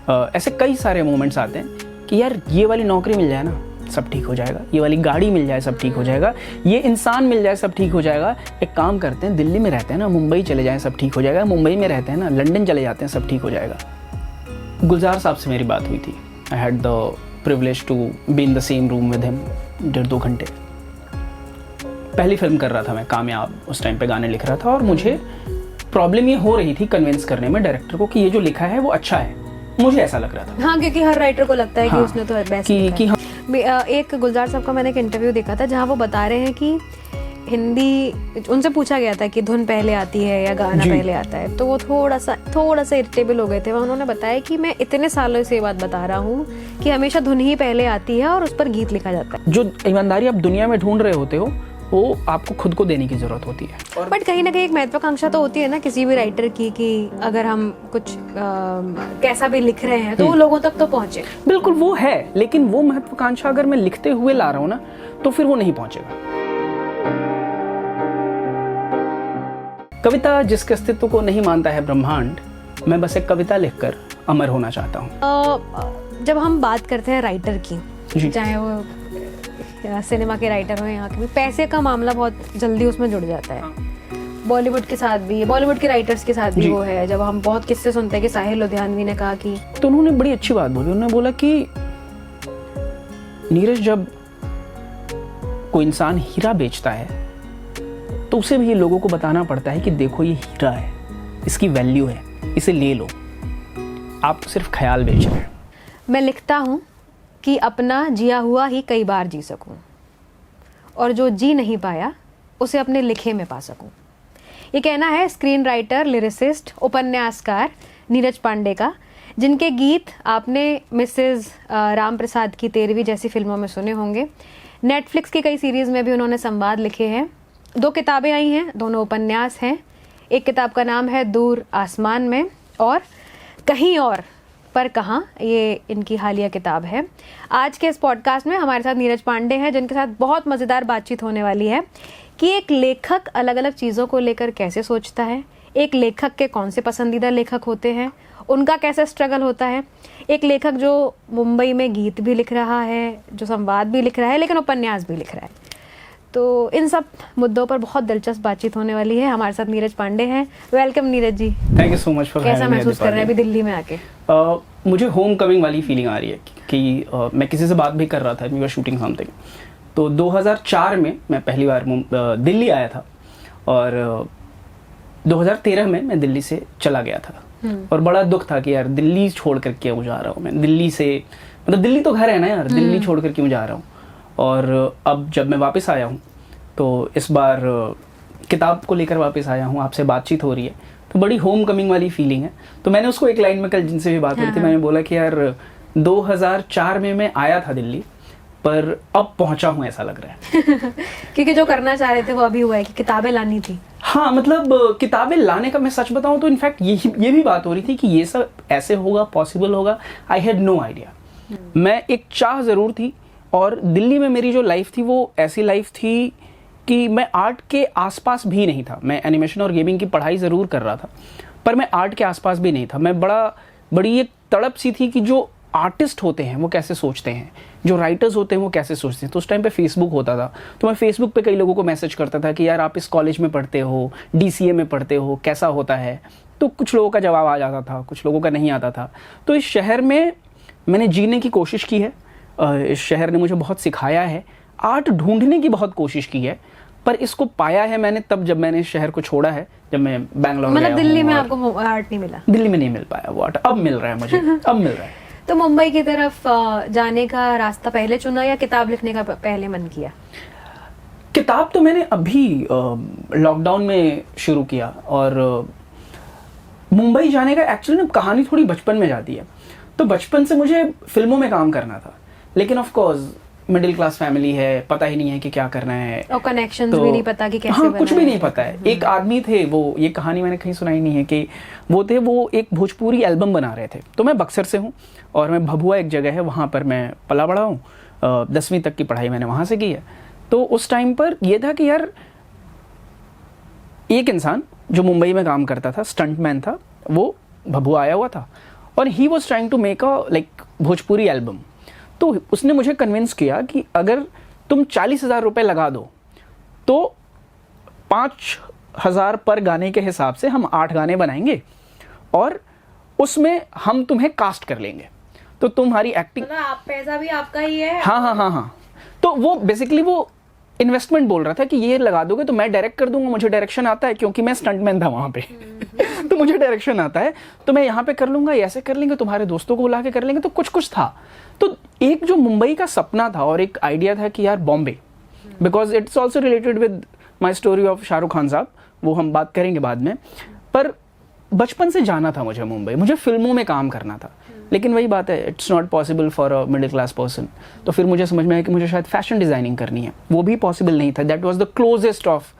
ऐसे कई सारे मोमेंट्स आते हैं कि यार ये वाली नौकरी मिल जाए ना सब ठीक हो जाएगा, ये वाली गाड़ी मिल जाए सब ठीक हो जाएगा, ये इंसान मिल जाए सब ठीक हो जाएगा। एक काम करते हैं, दिल्ली में रहते हैं ना, मुंबई चले जाएं सब ठीक हो जाएगा, मुंबई में रहते हैं ना, लंदन चले जाते हैं सब ठीक हो जाएगा। गुलजार साहब से मेरी बात हुई थी। I had the privilege to be in the same room with him 1.5-2 घंटे। पहली फिल्म कर रहा था मैं, कामयाब, उस टाइम पे गाने लिख रहा था और मुझे प्रॉब्लम ये हो रही थी कन्विंस करने में डायरेक्टर को कि ये जो लिखा है वो अच्छा है, मुझे ऐसा लग रहा था। हाँ, क्योंकि हर राइटर को लगता है कि उसने तो बेस्ट लिखा है। एक गुलजार साहब का मैंने एक इंटरव्यू देखा था जहाँ वो बता रहे हैं कि हिंदी, उनसे पूछा गया था कि धुन पहले आती है या गाना पहले आता है, तो वो थोड़ा सा इरिटेबल हो गए थे। उन्होंने बताया कि मैं इतने सालों से ये बात बता रहा हूँ कि हमेशा धुन ही पहले आती है और उस पर गीत लिखा जाता है। जो ईमानदारी आप दुनिया में ढूंढ रहे होते हो वो आपको खुद को देने की जरूरत होती है। बट कहीं ना कहीं एक महत्वाकांक्षा तो होती है ना किसी भी राइटर की कि अगर हम कुछ कैसा भी लिख रहे हैं तो वो लोगों तक तो पहुंचे। बिल्कुल वो है, लेकिन वो महत्वाकांक्षा अगर मैं लिखते हुए ला रहा हूँ ना तो फिर वो नहीं पहुंचेगा। कविता जिसके अस्तित्व को नहीं मानता है ब्रह्मांड, मैं बस एक कविता लिखकर अमर होना चाहता हूँ। जब हम बात करते हैं राइटर की, चाहे वो सिनेमा के राइटर हो, यहाँ के भी, पैसे का मामला बहुत जल्दी उसमें जुड़ जाता है। बॉलीवुड के साथ भी, बॉलीवुड के राइटर्स के साथ भी वो है। जब हम बहुत किस्से सुनते हैं कि साहिल लुधियानवी ने कहा कि, तो उन्होंने बड़ी अच्छी बात बोली। उन्होंने बोला कि नीरज, जब कोई इंसान हीरा बेचता है तो उसे भी ये लोगों को बताना पड़ता है कि देखो ये हीरा है, इसकी वैल्यू है, इसे ले लो, आप तो सिर्फ ख्याल बेच रहे हैं। मैं लिखता हूँ कि अपना जिया हुआ ही कई बार जी सकूं और जो जी नहीं पाया उसे अपने लिखे में पा सकूं। ये कहना है स्क्रीन राइटर, लिरिसिस्ट, उपन्यासकार नीरज पांडे का, जिनके गीत आपने मिसेस राम प्रसाद की 13वीं जैसी फिल्मों में सुने होंगे। नेटफ्लिक्स की कई सीरीज़ में भी उन्होंने संवाद लिखे हैं। 2 किताबें आई हैं, दोनों उपन्यास हैं। एक किताब का नाम है दूर आसमान में और कहीं और पर कहाँ, ये इनकी हालिया किताब है। आज के इस पॉडकास्ट में हमारे साथ नीरज पांडे हैं, जिनके साथ बहुत मज़ेदार बातचीत होने वाली है कि एक लेखक अलग अलग चीज़ों को लेकर कैसे सोचता है, एक लेखक के कौन से पसंदीदा लेखक होते हैं, उनका कैसे स्ट्रगल होता है, एक लेखक जो मुंबई में गीत भी लिख रहा है, जो संवाद भी लिख रहा है, लेकिन उपन्यास भी लिख रहा है। तो इन सब मुद्दों पर बहुत दिलचस्प बातचीत होने वाली है। हमारे साथ नीरज पांडे हैं। Welcome Neeraj ji. Thank you so much for कैसा महसूस कर रहे हैं अभी दिल्ली में आके? मुझे होम कमिंग वाली फीलिंग आ रही है कि मैं किसी से बात भी कर रहा था, वी वर शूटिंग समथिंग, तो 2004 में मैं पहली बार दिल्ली आया था और 2013 में मैं दिल्ली से चला गया था। और बड़ा दुख था कि यार दिल्ली छोड़ कर क्यों जा रहा हूँ मैं, दिल्ली से, मतलब दिल्ली तो घर है ना यार, दिल्ली छोड़ कर क्यों जा रहा हूँ। और अब जब मैं वापस आया हूँ तो इस बार किताब को लेकर वापस आया हूँ, आपसे बातचीत हो रही है, तो बड़ी होम कमिंग वाली फीलिंग है। तो मैंने उसको एक लाइन में कल जिनसे भी बात हुई थी, मैंने बोला कि यार 2004 में मैं आया था दिल्ली, पर अब पहुंचा हूँ ऐसा लग रहा है। क्योंकि जो करना चाह रहे थे वो अभी हुआ है कि किताबें लानी थी। हाँ, मतलब किताबें लाने का, मैं सच बताऊं तो इनफैक्ट ये भी बात हो रही थी कि ये सब ऐसे होगा, पॉसिबल होगा, आई हैड नो आइडिया। मैं एक चाह ज़रूर थी और दिल्ली में मेरी जो लाइफ थी वो ऐसी लाइफ थी कि मैं आर्ट के आसपास भी नहीं था। मैं एनिमेशन और गेमिंग की पढ़ाई ज़रूर कर रहा था, पर मैं आर्ट के आसपास भी नहीं था। मैं बड़ी एक तड़प सी थी कि जो आर्टिस्ट होते हैं वो कैसे सोचते हैं, जो राइटर्स होते हैं वो कैसे सोचते हैं। तो उस टाइम पे फेसबुक होता था, तो मैं फेसबुक पे कई लोगों को मैसेज करता था कि यार आप इस कॉलेज में पढ़ते हो, DCA में पढ़ते हो, कैसा होता है। तो कुछ लोगों का जवाब आ जाता था, कुछ लोगों का नहीं आता था। तो इस शहर में मैंने जीने की कोशिश की है, इस शहर ने मुझे बहुत सिखाया है, आर्ट ढूंढने की बहुत कोशिश की है, पर इसको पाया है मैंने तब जब मैंने इस शहर को छोड़ा है, जब मैं बैंगलोर गया। मतलब दिल्ली में आपको आर्ट नहीं मिला? दिल्ली में नहीं मिल पाया वो आर्ट, अब मिल रहा है मुझे, अब मिल रहा है। तो मुंबई की तरफ जाने का रास्ता पहले चुना या किताब लिखने का पहले मन किया? किताब तो मैंने अभी लॉकडाउन में शुरू किया और मुंबई जाने का एक्चुअली ना कहानी थोड़ी बचपन में जाती है। तो बचपन से मुझे फिल्मों में काम करना था, लेकिन of course middle class family है, पता ही नहीं है कि क्या करना है और कनेक्शंस भी नहीं पता कि कैसे हाँ, बना कुछ भी है। नहीं पता है। एक आदमी थे, वो ये कहानी मैंने कहीं सुनाई नहीं है कि वो एक भोजपुरी एल्बम बना रहे थे। तो मैं बक्सर से हूँ और मैं भभुआ एक जगह है, वहाँ पर मैं पला बड़ा हूँ। 10वीं तक की पढ़ाई मैंने वहाँ से की है। तो उस टाइम पर यह था कि यार एक इंसान जो मुंबई में काम करता था, स्टंटमैन था, वो भभुआ आया हुआ था और he was trying to make a like Bhojpuri album. तो उसने मुझे कन्विंस किया कि अगर तुम 40,000 रुपये लगा दो तो 5,000 पर गाने के हिसाब से हम 8 गाने बनाएंगे और उसमें हम तुम्हें कास्ट कर लेंगे, तो तुम्हारी एक्टिंग, मतलब आप पैसा भी आपका ही है। हाँ। तो वो बेसिकली वो इन्वेस्टमेंट बोल रहा था कि ये लगा दोगे तो मैं डायरेक्ट कर दूंगा, मुझे डायरेक्शन आता है क्योंकि मैं स्टंटमैन था वहाँ पे तो मुझे डायरेक्शन आता है, तो मैं यहाँ पे कर लूंगा, ऐसे कर लेंगे, तुम्हारे दोस्तों को बुला के कर लेंगे। तो कुछ था। तो एक जो मुंबई का सपना था और एक आइडिया था कि यार Bombay, because it's also related with my story of Shahrukh Khan साहब, वो हम बात करेंगे बाद में। पर बचपन से जाना था मुझे मुंबई, मुझे फिल्मों में काम करना था, लेकिन वही बात है, it's not possible for a middle class person. तो फिर मुझे समझ में आया कि मुझे शायद फैशन डिजाइनिंग करनी है, वो भी पॉसिबल नहीं था। That was the closest of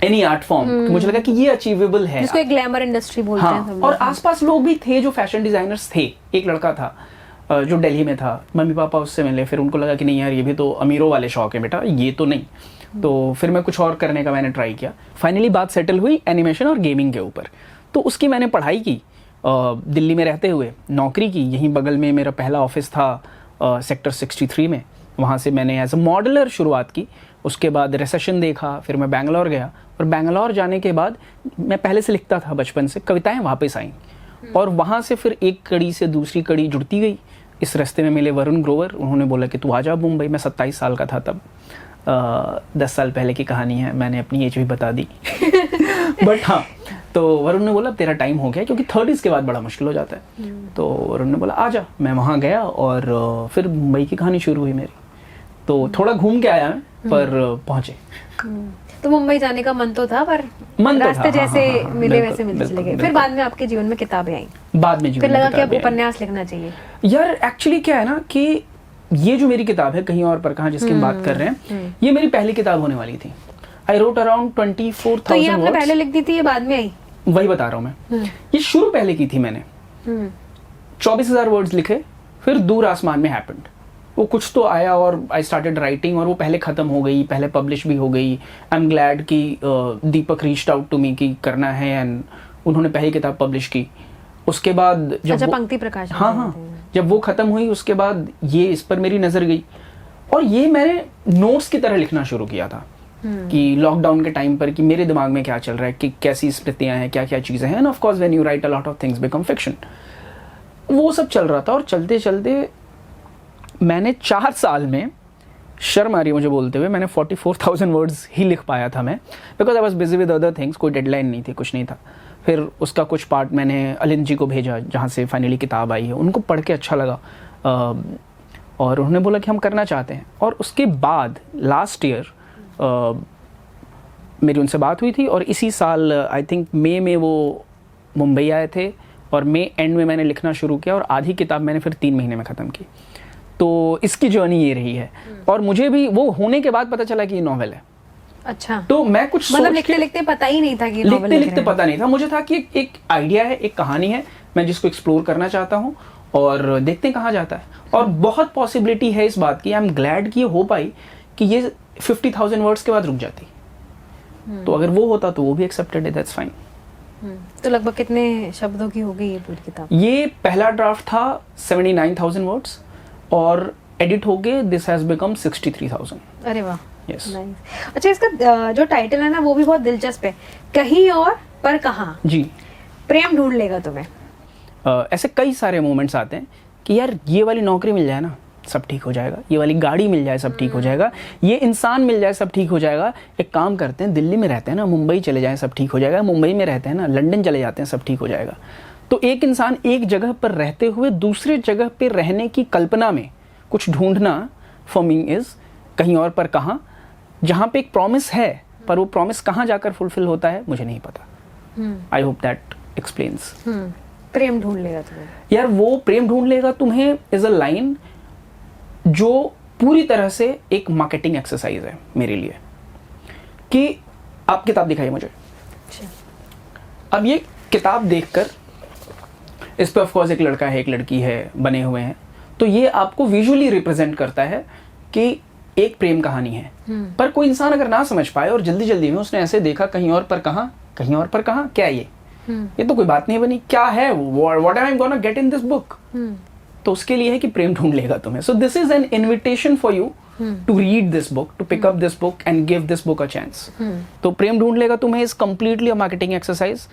any art form. मुझे लगा कि ये अचीवेबल है, जिसको एक ग्लैमर इंडस्ट्री बोलते हैं सब हाँ। लोग। और आसपास लोग भी थे जो फैशन डिजाइनर्स थे। एक लड़का था जो दिल्ली में था, मम्मी पापा उससे मिले, फिर उनको लगा कि नहीं यार ये भी तो अमीरों वाले शौक है बेटा, ये तो नहीं। तो फिर मैं कुछ और करने का मैंने ट्राई किया। फाइनली बात सेटल हुई एनिमेशन और गेमिंग के ऊपर। तो उसकी मैंने पढ़ाई की, दिल्ली में रहते हुए नौकरी की। यहीं बगल में मेरा पहला ऑफिस था सेक्टर 63 में, वहाँ से मैंने एज अ मॉडलर शुरुआत की। उसके बाद रिसेशन देखा, फिर मैं बैंगलोर गया, और बैंगलोर जाने के बाद मैं पहले से लिखता था बचपन से, कविताएं वापस आईं, और वहाँ से फिर एक कड़ी से दूसरी कड़ी जुड़ती गई। इस रास्ते में मिले वरुण ग्रोवर, उन्होंने बोला कि तू आ जा मुंबई। मैं 27 साल का था तब, 10 साल पहले की कहानी है, मैंने अपनी एज भी बता दी बट हाँ, तो वरुण ने बोला तेरा टाइम हो गया, क्योंकि 30s के बाद बड़ा मुश्किल हो जाता है। तो वरुण ने बोला आ जा। मैं वहाँ गया और फिर मुंबई की कहानी शुरू हुई मेरी। तो थोड़ा घूम के आया मैं, पर पहुँचे। तो मुंबई जाने का मन तो था, पर मन तो रास्ते था, जैसे हाँ, हाँ, मिले बिल्कुल, वैसे मिलते चले गए। बिल्कुल, फिर बिल्कुल। बाद में आपके जीवन में किताबें आई, बाद में फिर लगा कि अब किताबें आई। उपन्यास लिखना चाहिए। यार एक्चुअली क्या है ना कि ये जो मेरी किताब है कहीं और पर कहाँ, जिसकी हम बात कर रहे हैं, ये मेरी पहली किताब होने वाली थी। आई रोट अराउंड 24,000 तो ये आपने वर्ड्स। पहले लिख दी थी, ये बाद में आई? वही बता रहा हूँ मैं, ये शुरू पहले की थी मैंने। 24,000 वर्ड्स लिखे, फिर दूर आसमान में हैपेंड, वो कुछ तो आया और आई स्टार्टेड राइटिंग, और वो पहले ख़त्म हो गई, पहले पब्लिश भी हो गई। आई एम ग्लैड कि दीपक रीच्ड आउट टू मी कि करना है, एंड उन्होंने पहली किताब पब्लिश की। उसके बाद जब अच्छा, वो- पंक्ति प्रकाश। हाँ, जब वो ख़त्म हुई उसके बाद ये इस पर मेरी नज़र गई, और ये मैंने नोट्स की तरह लिखना शुरू किया था कि लॉकडाउन के टाइम पर कि मेरे दिमाग में क्या चल रहा है, कि कैसी स्मृतियाँ हैं, क्या क्या चीज़ें हैं। End of course when you right a lot of things become fiction. वो सब चल रहा था, और चलते चलते मैंने 4 साल में, शर्म आ रही है मुझे बोलते हुए, मैंने 44,000 वर्ड्स ही लिख पाया था मैं, because I was busy with other things. कोई डेडलाइन नहीं थी, कुछ नहीं था। फिर उसका कुछ पार्ट मैंने अलिंद जी को भेजा, जहाँ से फाइनली किताब आई है। उनको पढ़ के अच्छा लगा, और उन्होंने बोला कि हम करना चाहते हैं। और उसके बाद लास्ट ईयर मेरी उनसे बात हुई थी, और इसी साल आई थिंक मई में वो मुंबई आए थे, और मई एंड में मैंने लिखना शुरू किया, और आधी किताब मैंने फिर 3 महीने में ख़त्म की। तो इसकी जर्नी ये रही है। और मुझे भी वो होने के बाद पता चला कि ये नॉवेल है। अच्छा, तो मैं कुछ मतलब सोच लिखते के, लिखते पता ही नहीं था कि नॉवेल लिखते लिख लिखते रहे हैं। पता नहीं था। मुझे था कि एक आइडिया है, एक कहानी है, मैं जिसको एक्सप्लोर करना चाहता हूँ, और देखते हैं कहाँ जाता है। और बहुत पॉसिबिलिटी है इस बात की, आई एम ग्लैड कि ये हो पाई, कि ये 50,000 वर्ड्स के बाद रुक जाती। तो अगर वो होता तो वो भी एक्सेप्टेड है, दैट्स फाइन। तो लगभग कितने शब्दों की हो गई ये पूरी किताब? ये पहला ड्राफ्ट था 79,000 वर्ड्स, और एडिट हो गए दिस हैज बिकम 63,000। अरे वाह, Yes. नाइस। अच्छा, इसका जो टाइटल है ना वो भी बहुत दिलचस्प है, कहीं और पर कहाँ। जी। प्रेम ढूंढ लेगा तुम्हें। ऐसे कई सारे मोमेंट्स आते हैं कि यार ये वाली नौकरी मिल जाए ना, सब ठीक हो जाएगा। ये वाली गाड़ी मिल जाए, सब ठीक हो जाएगा। ये इंसान मिल जाए, सब ठीक हो जाएगा। एक काम करते हैं, दिल्ली में रहते हैं ना, मुंबई चले जाएं, सब ठीक हो जाएगा। मुंबई में रहते हैं ना, लंदन चले जाते हैं, सब ठीक हो जाएगा। तो एक इंसान एक जगह पर रहते हुए दूसरे जगह पर रहने की कल्पना में कुछ ढूंढना फॉर मी इज कहीं और पर कहाँ, जहाँ पे एक प्रॉमिस है, पर वो प्रॉमिस कहाँ जाकर फुलफिल होता है मुझे नहीं पता। I hope that explains. प्रेम ढूंढ लेगा तुम्हें। यार वो प्रेम ढूंढ लेगा तुम्हें इज अ लाइन जो पूरी तरह से एक मार्केटिंग एक्सरसाइज है मेरे लिए, कि आप किताब दिखाइए मुझे। अब ये किताब देखकर, इस पे ऑफ कोर्स एक लड़का है, एक लड़की है, बने हुए हैं, तो ये आपको विजुअली रिप्रेजेंट करता है कि एक प्रेम कहानी है। पर कोई इंसान अगर ना समझ पाए और जल्दी जल्दी में उसने ऐसे देखा कहीं और पर कहाँ, कहीं और पर कहाँ, क्या ये ये तो कोई बात नहीं बनी, क्या है what am I gonna get in this book. तो उसके लिए है कि प्रेम ढूंढ लेगा Tumhein. So this is an invitation for you to read this book, to pick up this book and give this book a chance. तो प्रेम ढूंढ लेगा Tumhein is completely a marketing exercise.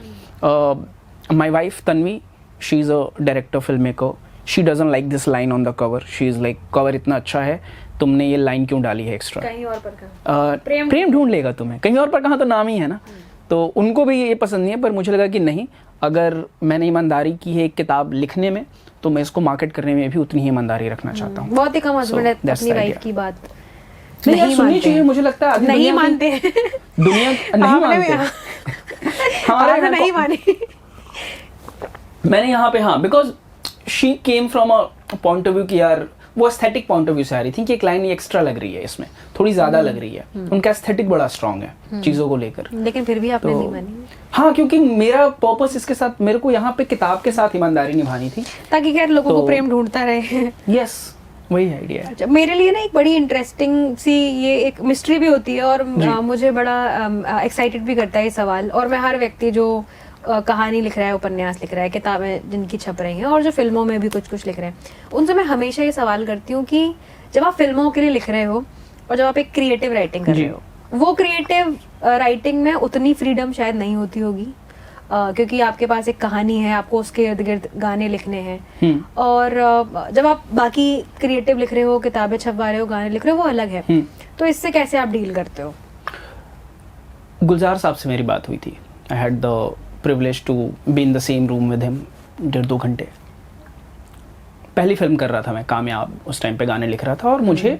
My wife Tanvi, she is a director, film maker, she doesn't like this line on the cover. She is like, cover इतना अच्छा है, तुमने ये line क्यों डाली है एक्स्ट्रा, कहीं और पर कहाँ? प्रेम ढूंढ लेगा तुम्हें, कहीं और पर कहाँ, तो नाम ही है ना। तो उनको भी ये पसंद नहीं है, पर मुझे लगा कि नहीं, अगर मैंने ईमानदारी की है एक किताब लिखने में, तो मैं इसको मार्केट करने में भी उतनी ही ईमानदारी रखना चाहता हूँ। बहुत ही कम हस्बैंड है that's अपनी the वाइफ idea. की बात नहीं यार, नहीं सुननी मानते चाहिए, हैं। मुझे लगता है आधी नहीं दुनिया की- मानते हैं। दुनिया नहीं आपने मानते भी- हमारे आपने घर नहीं को- मानी। मैंने यहाँ पे, हाँ, because she came from a point of view कि यार वो एस्थेटिक पॉइंट ऑफ व्यू से आ रही थी कि एक लाइन एक्स्ट्रा लग रही है, इसमें थोड़ी ज्यादा लग रही है। उनका एस्थेटिक बड़ा स्ट्रांग है चीजों को लेकर। लेकिन फिर भी आपने तो नहीं मानी, हाँ, क्योंकि मेरा पर्पस इसके साथ, मेरे को यहाँ पे किताब के साथ ईमानदारी निभानी थी। ताकि खैर लोगों तो- को प्रेम ढूंढता रहे। यस, वही आइडिया है। अच्छा, मेरे लिए ना एक बड़ी इंटरेस्टिंग सी ये एक मिस्ट्री भी होती है, और मुझे बड़ा एक्साइटेड भी करता है ये सवाल। और मैं हर व्यक्ति जो कहानी लिख रहा है, उपन्यास लिख रहा है, किताबें जिनकी छप रही हैं, और जो फिल्मों में भी कुछ कुछ लिख रहे हैं, उनसे मैं हमेशा ये सवाल करती हूँ कि जब आप फिल्मों के लिए लिख रहे हो और जब आप एक क्रिएटिव राइटिंग कर रहे हो, वो क्रिएटिव राइटिंग में उतनी फ्रीडम शायद नहीं होती होगी, क्योंकि आपके पास एक कहानी है, आपको उसके इर्द गिर्द गाने लिखने हैं। और जब आप बाकी क्रिएटिव लिख रहे हो, किताबें छपवा रहे हो, गाने लिख रहे हो, वो अलग है। तो इससे कैसे आप डील करते हो? गुलजार साहब से मेरी बात हुई थी। I had the privilege to be in the same room with him 1.5-2 घंटे। पहली फिल्म कर रहा था मैं, कामयाब, उस टाइम पे गाने लिख रहा था, और मुझे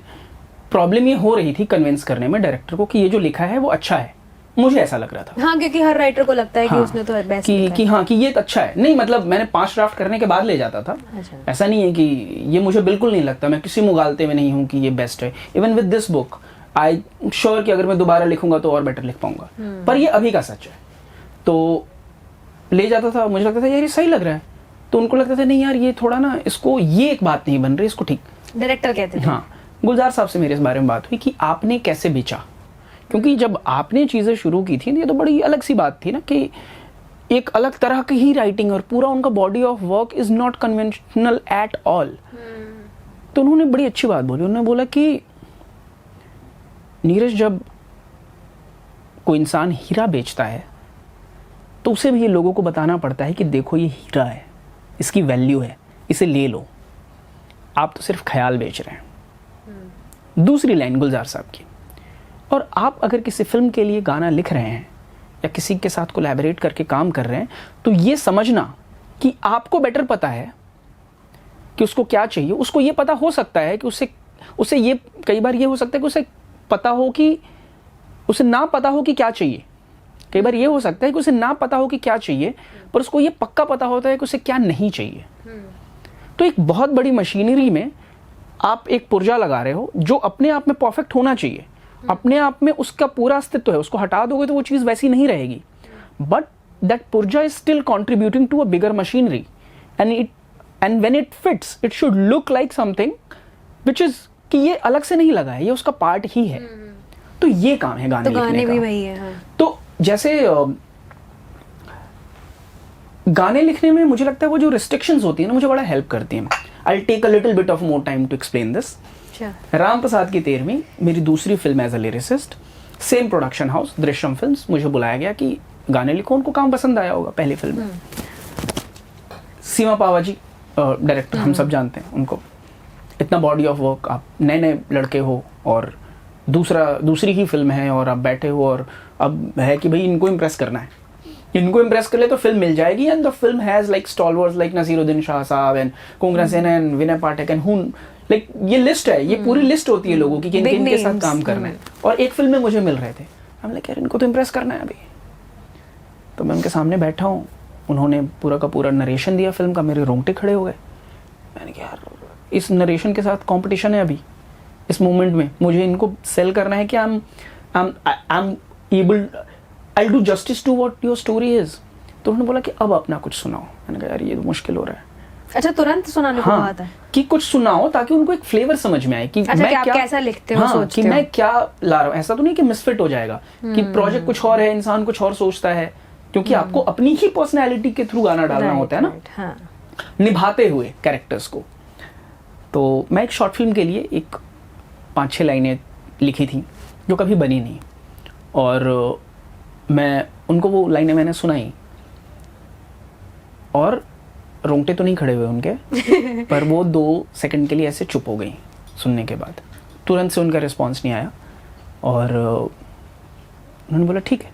प्रॉब्लम ये हो रही थी कन्विंस करने में डायरेक्टर को कि ये जो लिखा है वो अच्छा है। मुझे ऐसा लग रहा था। हाँ, क्योंकि हर राइटर को लगता है कि उसने तो बेस्ट लिखा कि हाँ, कि ये अच्छा है। नहीं, मतलब मैंने 5 ड्राफ्ट करने के बाद ले जाता था। अच्छा। ऐसा नहीं है कि ये मुझे बिल्कुल नहीं लगता, मैं किसी मुगालते में नहीं हूँ कि ये बेस्ट है। Even with this book I sure कि अगर मैं दोबारा लिखूंगा तो और बेटर लिख पाऊंगा, पर ये अभी का सच है। तो ले जाता था, मुझे लगता था यार ये सही लग रहा है, तो उनको लगता था नहीं यार ये थोड़ा ना, इसको ये एक बात नहीं बन रही, इसको ठीक। डायरेक्टर कहते थे। हाँ, गुलजार साहब से मेरे इस बारे में बात हुई कि आपने कैसे बेचा, क्योंकि जब आपने चीज़ें शुरू की थी ये तो बड़ी अलग सी बात थी ना, कि एक अलग तरह की ही राइटिंग, और पूरा उनका body of work is not conventional at all. तो उन्होंने बड़ी अच्छी बात बोली, उन्होंने बोला कि नीरज, जब कोई इंसान हीरा बेचता है तो उसे भी ये लोगों को बताना पड़ता है कि देखो ये हीरा है, इसकी वैल्यू है, इसे ले लो, आप तो सिर्फ ख्याल बेच रहे हैं। दूसरी लाइन गुलजार साहब की, और आप अगर किसी फिल्म के लिए गाना लिख रहे हैं या किसी के साथ कोलैबोरेट करके काम कर रहे हैं, तो ये समझना कि आपको बेटर पता है कि उसको क्या चाहिए। उसको ये पता हो सकता है कि उसे ये, कई बार ये हो सकता है कि उसे पता हो कि उसे ना पता हो कि क्या चाहिए। कई बार ये हो सकता है कि उसे ना पता हो कि क्या चाहिए, पर उसको ये पक्का पता होता है कि उसे क्या नहीं चाहिए। तो एक बहुत बड़ी मशीनरी में आप एक पुर्जा लगा रहे हो जो अपने आप में परफेक्ट होना चाहिए, अपने आप में उसका पूरा अस्तित्व है। उसको हटा दोगे तो वो चीज़ वैसी नहीं रहेगी, बट दैट पुर्जा is still contributing to a bigger machinery, and when it fits it should look like something which is, कि ये अलग से नहीं लगा है, ये उसका पार्ट ही है। तो ये काम है गाने तो गाने लिखने भी का। वही है। हाँ। तो जैसे गाने लिखने में मुझे लगता है वो जो रिस्ट्रिक्शंस होती है ना, मुझे बड़ा हेल्प करती हैं। I will take a little bit of more time to explain this. Ram Prasad की 13वीं मेरी दूसरी film as a lyricist, same production house Drishyam films, मुझे बुलाया गया कि गाने लिखो। उनको काम पसंद आया होगा पहली फिल्म में। सीमा पावा जी डायरेक्टर, हम सब जानते हैं उनको। इतना बॉडी ऑफ वर्क, आप नए नए लड़के हो और दूसरी ही फिल्म है और आप बैठे हो, और अब है कि भाई इनको इम्प्रेस करना है, इनको इम्प्रेस कर ले तो फिल्म मिल जाएगी। And the film has like stalwarts like Naseeruddin Shah Sahab and Konkona Sen and Vinay Pathak and हुन, लाइक ये लिस्ट है, ये पूरी लिस्ट होती है लोगों की कि इनके साथ काम करना है। और एक फिल्म में मुझे मिल रहे थे, हम लाइक यार इनको तो इम्प्रेस करना है अभी। तो मैं उनके सामने बैठा हूँ, उन्होंने पूरा का पूरा नरेशन दिया फिल्म का, मेरे रोंगटे खड़े हो गए। मैंने कहा यार इस नरेशन के साथ कंपटीशन है अभी इस मोमेंट में, मुझे इनको सेल करना है कि I am able, I do justice to what your story is. तो उन्होंने बोला कि अब अपना कुछ सुनाओ। मैंने कहा यार ये तो मुश्किल हो रहा है। अच्छा, तुरंत सुनाने को कहा था कि कुछ सुनाओ ताकि उनको एक फ्लेवर समझ में आए कि अच्छा, मैं कि आप क्या कैसा लिखते हो, सोचते कि हो। मैं क्या ला रहा हूँ। ऐसा तो नहीं कि मिसफिट हो जाएगा कि प्रोजेक्ट कुछ और है, इंसान कुछ और सोचता है, क्योंकि आपको अपनी ही पर्सनैलिटी के थ्रू गाना डालना होता है ना, हाँ। निभाते हुए कैरेक्टर्स को। तो मैं एक शॉर्ट फिल्म के लिए एक 5-6 लाइनें लिखी थी जो कभी बनी नहीं, और मैं उनको वो लाइनें मैंने सुनाई और रोंगटे तो नहीं खड़े हुए उनके पर वो 2 सेकंड के लिए ऐसे चुप हो गई सुनने के बाद। तुरंत से उनका रिस्पांस नहीं आया और उन्होंने बोला ठीक है।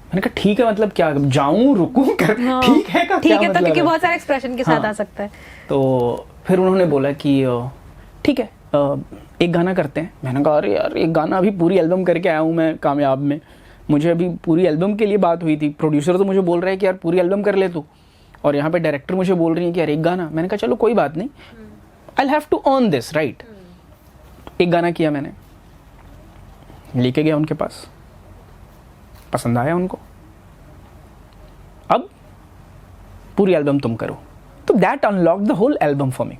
मैंने कहा ठीक है मतलब क्या, जाऊं रुकूं कर, हाँ, ठीक है का ठीक क्या है, तो मतलब क्योंकि है? बहुत सारे एक्सप्रेशन के साथ हाँ। आ सकता है। तो फिर उन्होंने बोला कि ठीक है एक गाना करते हैं। मैंने कहा अरे यार एक गाना, अभी पूरी एल्बम करके आया हूँ मैं कामयाब में, मुझे अभी पूरी एल्बम के लिए बात हुई थी। प्रोड्यूसर तो मुझे बोल रहा है कि यार पूरी एल्बम कर ले तू, और यहाँ पे डायरेक्टर मुझे बोल रही है कि यार एक गाना। मैंने कहा चलो कोई बात नहीं, I have to earn this right. एक गाना किया मैंने, लेके गया उनके पास, पसंद आया उनको, अब पूरी एल्बम तुम करो। तो that unlock the whole album for me.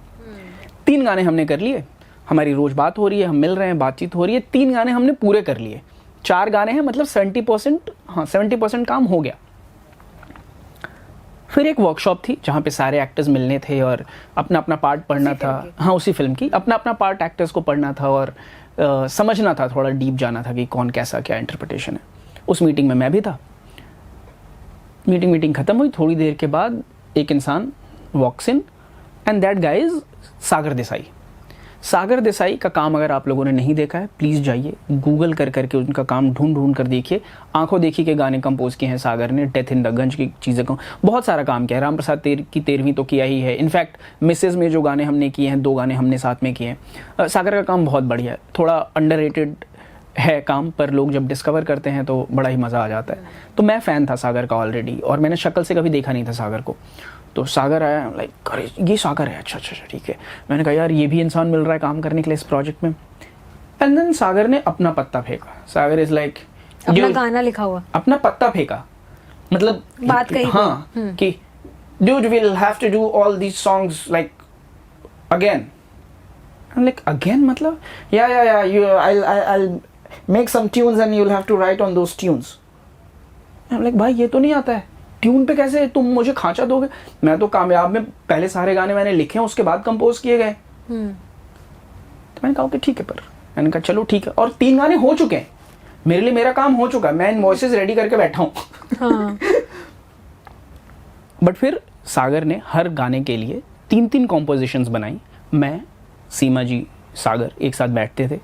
3 गाने हमने कर लिए, हमारी रोज बात हो रही है, हम मिल रहे हैं, बातचीत हो रही है, 3 गाने हमने पूरे कर लिए। 4 गाने हैं, मतलब 70%, हाँ 70% काम हो गया। फिर एक वर्कशॉप थी जहाँ पे सारे एक्टर्स मिलने थे और अपना अपना पार्ट पढ़ना था। हाँ उसी फिल्म की अपना अपना पार्ट एक्टर्स को पढ़ना था और समझना था, थोड़ा डीप जाना था कि कौन कैसा क्या इंटरप्रिटेशन है। उस मीटिंग में मैं भी था। मीटिंग खत्म हुई, थोड़ी देर के बाद एक इंसान walks in and that guy is Sagar Desai. Sagar Desai का काम अगर आप लोगों ने नहीं देखा है प्लीज़ जाइए गूगल कर करके उनका काम ढूंढ कर देखिए। आंखों देखी के गाने कंपोज किए हैं सागर ने, डेथ इन द गंज की चीज़ें को बहुत सारा काम किया है। राम प्रसाद की 13वीं तो किया ही है। इनफैक्ट मिसेज में जो गाने हमने किए हैं, 2 गाने हमने साथ में किए हैं। सागर का काम बहुत बढ़िया है, थोड़ा अंडररेटेड है काम, पर लोग जब डिस्कवर करते हैं तो बड़ा ही मज़ा आ जाता है। तो मैं फ़ैन था सागर का ऑलरेडी, और मैंने शक्ल से कभी देखा नहीं था सागर को। तो सागर आया, लाइक अरे ये सागर है, अच्छा ठीक है। मैंने कहा यार ये भी इंसान मिल रहा है काम करने के लिए इस प्रोजेक्ट में। एंड देन सागर ने अपना पत्ता फेंका। सागर इज लाइक अपना गाना लिखा हुआ, अपना पत्ता फेंका, मतलब बात कही हाँ कि dude we'll have to do all these songs like again. I'm like again मतलब yeah you I'll make some tunes and you'll have to write on those tunes. I'm like भाई ये तो नहीं आता है, ट्यून पे कैसे तुम मुझे खांचा दोगे? मैं तो कामयाब में पहले सारे गाने मैंने लिखे हैं, उसके बाद कंपोज किए गए। तो मैंने कहा कि ठीक है, पर मैंने कहा चलो ठीक है, और 3 गाने हो चुके हैं मेरे लिए, मेरा काम हो चुका है, मैं इन वॉइसेस रेडी करके बैठा हूँ। हाँ। बट फिर सागर ने हर गाने के लिए 3 कॉम्पोजिशंस बनाई। मैं, सीमा जी, सागर एक साथ बैठते थे,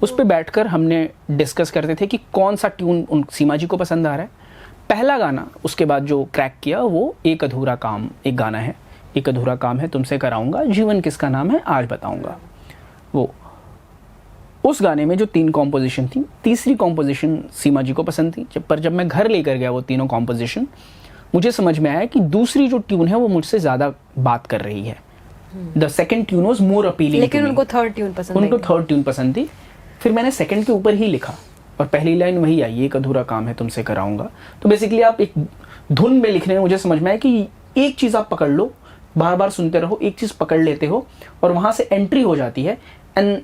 उस पर बैठकर हमने डिस्कस करते थे कि कौन सा ट्यून उन सीमा जी को पसंद आ रहा है। पहला गाना उसके बाद जो क्रैक किया वो एक अधूरा काम एक गाना है, एक अधूरा काम है तुमसे कराऊंगा, जीवन किसका नाम है आज बताऊंगा। वो उस गाने में जो 3 कॉम्पोजिशन थी, तीसरी कॉम्पोजिशन सीमा जी को पसंद थी। जब मैं घर लेकर गया वो तीनों कॉम्पोजिशन, मुझे समझ में आया कि दूसरी जो ट्यून है वो मुझसे ज़्यादा बात कर रही है। The second tune was more appealing, लेकिन उनको थर्ड ट्यून पसंद थी। फिर मैंने सेकंड के ऊपर ही लिखा और पहली लाइन वही आई, एक अधूरा काम है तुमसे कराऊंगा। तो बेसिकली आप एक धुन में लिखने में मुझे समझ में आया कि एक चीज़ आप पकड़ लो, बार बार सुनते रहो, एक चीज़ पकड़ लेते हो और वहाँ से एंट्री हो जाती है and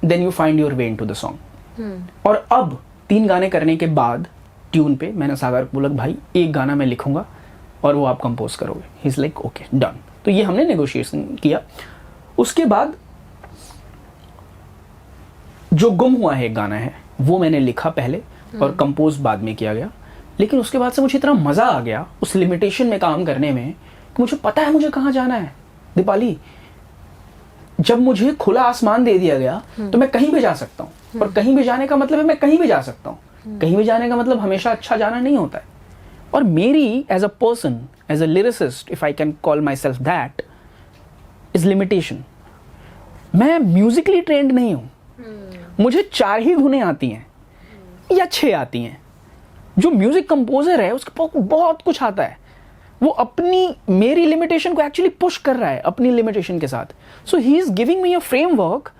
then you find your way into the song. और अब 3 गाने करने के बाद ट्यून पे मैंने सागर को बोला भाई एक गाना मैं लिखूंगा और वो आप कंपोज करोगे। He is like okay done. तो ये हमने नेगोशिएशन किया। उसके बाद जो गुम हुआ है एक गाना है वो मैंने लिखा पहले और कंपोज बाद में किया गया। लेकिन उसके बाद से मुझे इतना मज़ा आ गया उस लिमिटेशन में काम करने में कि मुझे पता है मुझे कहाँ जाना है। दीपाली, जब मुझे खुला आसमान दे दिया गया तो मैं कहीं भी जा सकता हूँ। और कहीं भी जाने का मतलब है मैं कहीं भी जा सकता हूँ। कहीं भी जाने का मतलब हमेशा अच्छा जाना नहीं होता है। और मेरी as a person, as a lyricist, if I can call myself that, is limitation. मैं म्यूजिकली ट्रेंड नहीं हूँ। मुझे 4 ही धुनें आती हैं या 6 आती हैं। जो म्यूजिक कंपोजर है उसके पास बहुत कुछ आता है। वो अपनी मेरी लिमिटेशन को एक्चुअली पुश कर रहा है अपनी लिमिटेशन के साथ। So he is giving me a framework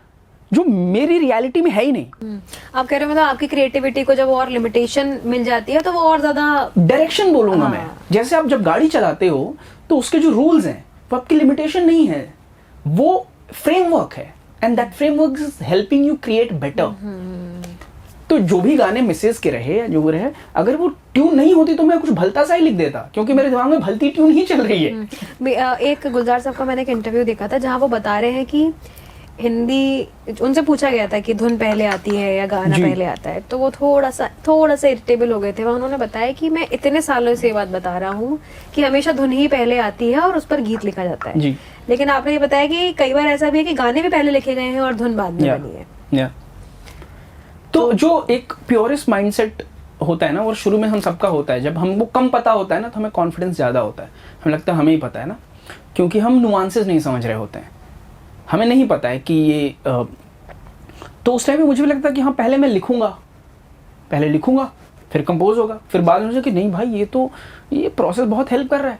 जो मेरी रियलिटी में है ही नहीं। आप कह रहे हो मतलब आपकी क्रिएटिविटी को जब और लिमिटेशन मिल जाती है तो वो और ज्यादा डायरेक्शन बोलूंगा मैं। जैसे आप जब गाड़ी चलाते हो तो उसके जो रूल्स हैं वो आपकी लिमिटेशन नहीं है, वो फ्रेमवर्क है। And that framework is helping you create better. तो जो भी गाने मिसेस के रहे या जो रहे, अगर वो ट्यून नहीं होती तो मैं कुछ भलता सा ही लिख देता, क्योंकि मेरे दिमाग में भलती ट्यून ही चल रही है। एक गुलजार साहब का मैंने एक इंटरव्यू देखा था जहाँ वो बता रहे हैं कि हिंदी, उनसे पूछा गया था कि धुन पहले आती है या गाना पहले आता है, तो वो थोड़ा सा इरिटेबल हो गए थे। वहाँ उन्होंने बताया कि मैं इतने सालों से ये बात बता रहा हूँ कि हमेशा धुन ही पहले आती है और उस पर गीत लिखा जाता है जी। लेकिन आपने ये बताया कि कई बार ऐसा भी है कि गाने भी पहले लिखे गए हैं और धुन बाद में बनी है। तो जो एक प्योरेस्ट माइंडसेट होता है ना, वो शुरू में हम सबका होता है। जब हमको कम पता होता है ना तो हमें कॉन्फिडेंस ज़्यादा होता है, हमें लगता है हमें ही पता है ना, क्योंकि हम नुआंसेस नहीं समझ रहे होते हैं, हमें नहीं पता है कि ये तो उस टाइम में मुझे भी लगता है कि हाँ पहले मैं पहले लिखूंगा फिर कंपोज होगा, फिर बाद में कि नहीं भाई ये प्रोसेस बहुत हेल्प कर रहा है,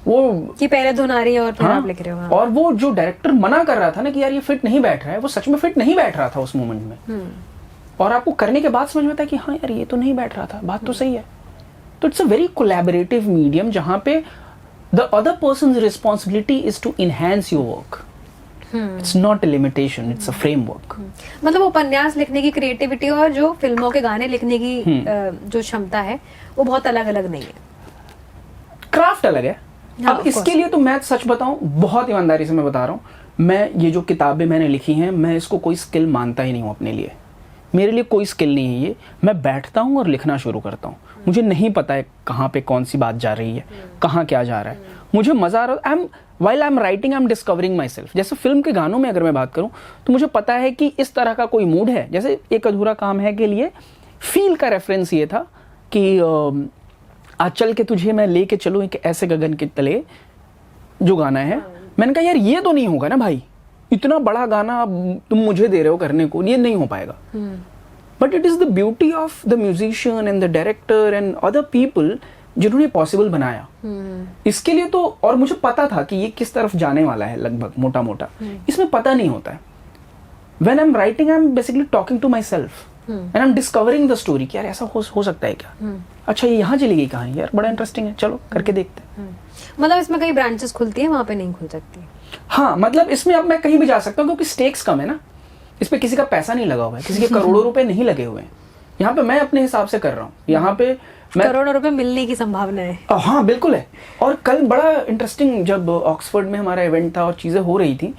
वो कि पहले धुन आ रही है और फिर आप लिख रहे हो। और वो जो डायरेक्टर मना कर रहा था ना कि यार ये फिट नहीं बैठ रहा है, वो सच में फिट नहीं बैठ रहा था उस मोमेंट में, और आपको करने के बाद समझ में आता है कि हाँ यार ये तो नहीं बैठ रहा था, बात तो सही है। तो it's a very collaborative medium जहाँ पे the other person's responsibility is to enhance your work, it's not a limitation, it's a framework. मतलब उपन्यास लिखने की क्रिएटिविटी और जो फिल्मों के गाने लिखने की जो क्षमता है वो बहुत अलग अलग नहीं है, क्राफ्ट अलग है। हाँ, अब इसके लिए तो मैं सच बताऊं, बहुत ईमानदारी से मैं बता रहा हूँ, मैं ये जो किताबें मैंने लिखी हैं मैं इसको कोई स्किल मानता ही नहीं हूँ अपने लिए, मेरे लिए कोई स्किल नहीं है ये। मैं बैठता हूँ और लिखना शुरू करता हूँ, मुझे नहीं पता है कहाँ पे कौन सी बात जा रही है, कहाँ क्या जा रहा है, मुझे मजा आ रहा है। while I'm writing I'm discovering myself। जैसे फिल्म के गानों में अगर मैं बात करूं तो मुझे पता है कि इस तरह का कोई मूड है, जैसे एक अधूरा काम है के लिए फील का रेफरेंस ये था कि आज चल के तुझे मैं लेके चलूं एक ऐसे गगन के तले, जो गाना है मैंने कहा यार ये तो नहीं होगा ना भाई, इतना बड़ा गाना तुम मुझे दे रहे हो करने को, ये नहीं हो पाएगा। But it is the beauty of the musician and the director and other people जिन्होंने पॉसिबल बनाया। इसके लिए तो, और मुझे पता था कि ये किस तरफ जाने वाला है लगभग मोटा मोटा, इसमें पता नहीं होता है। When I'm writing I'm basically talking to myself and I'm discovering the story कि यार ऐसा हो सकता है क्या, अच्छा ये यहाँ चली गई कहानी, यार बड़ा इंटरेस्टिंग है, चलो करके देखते हैं। मतलब इसमें कई ब्रांचेस खुलती है, वहाँ पे नहीं खुल सकती। हाँ मतलब इसमें अब मैं कहीं भी जा सकता हूँ क्योंकि स्टेक्स कम है ना, इस पे किसी का पैसा नहीं लगा हुआ है, किसी के करोड़ों रुपए नहीं लगे हुए हैं, यहाँ पे मैं अपने हिसाब से कर रहा हूँ, यहाँ पे करोड़ों रुपए मिलने की संभावना है। हाँ बिल्कुल है। और कल बड़ा इंटरेस्टिंग, जब ऑक्सफोर्ड में हमारा इवेंट था और चीज़ें हो रही थी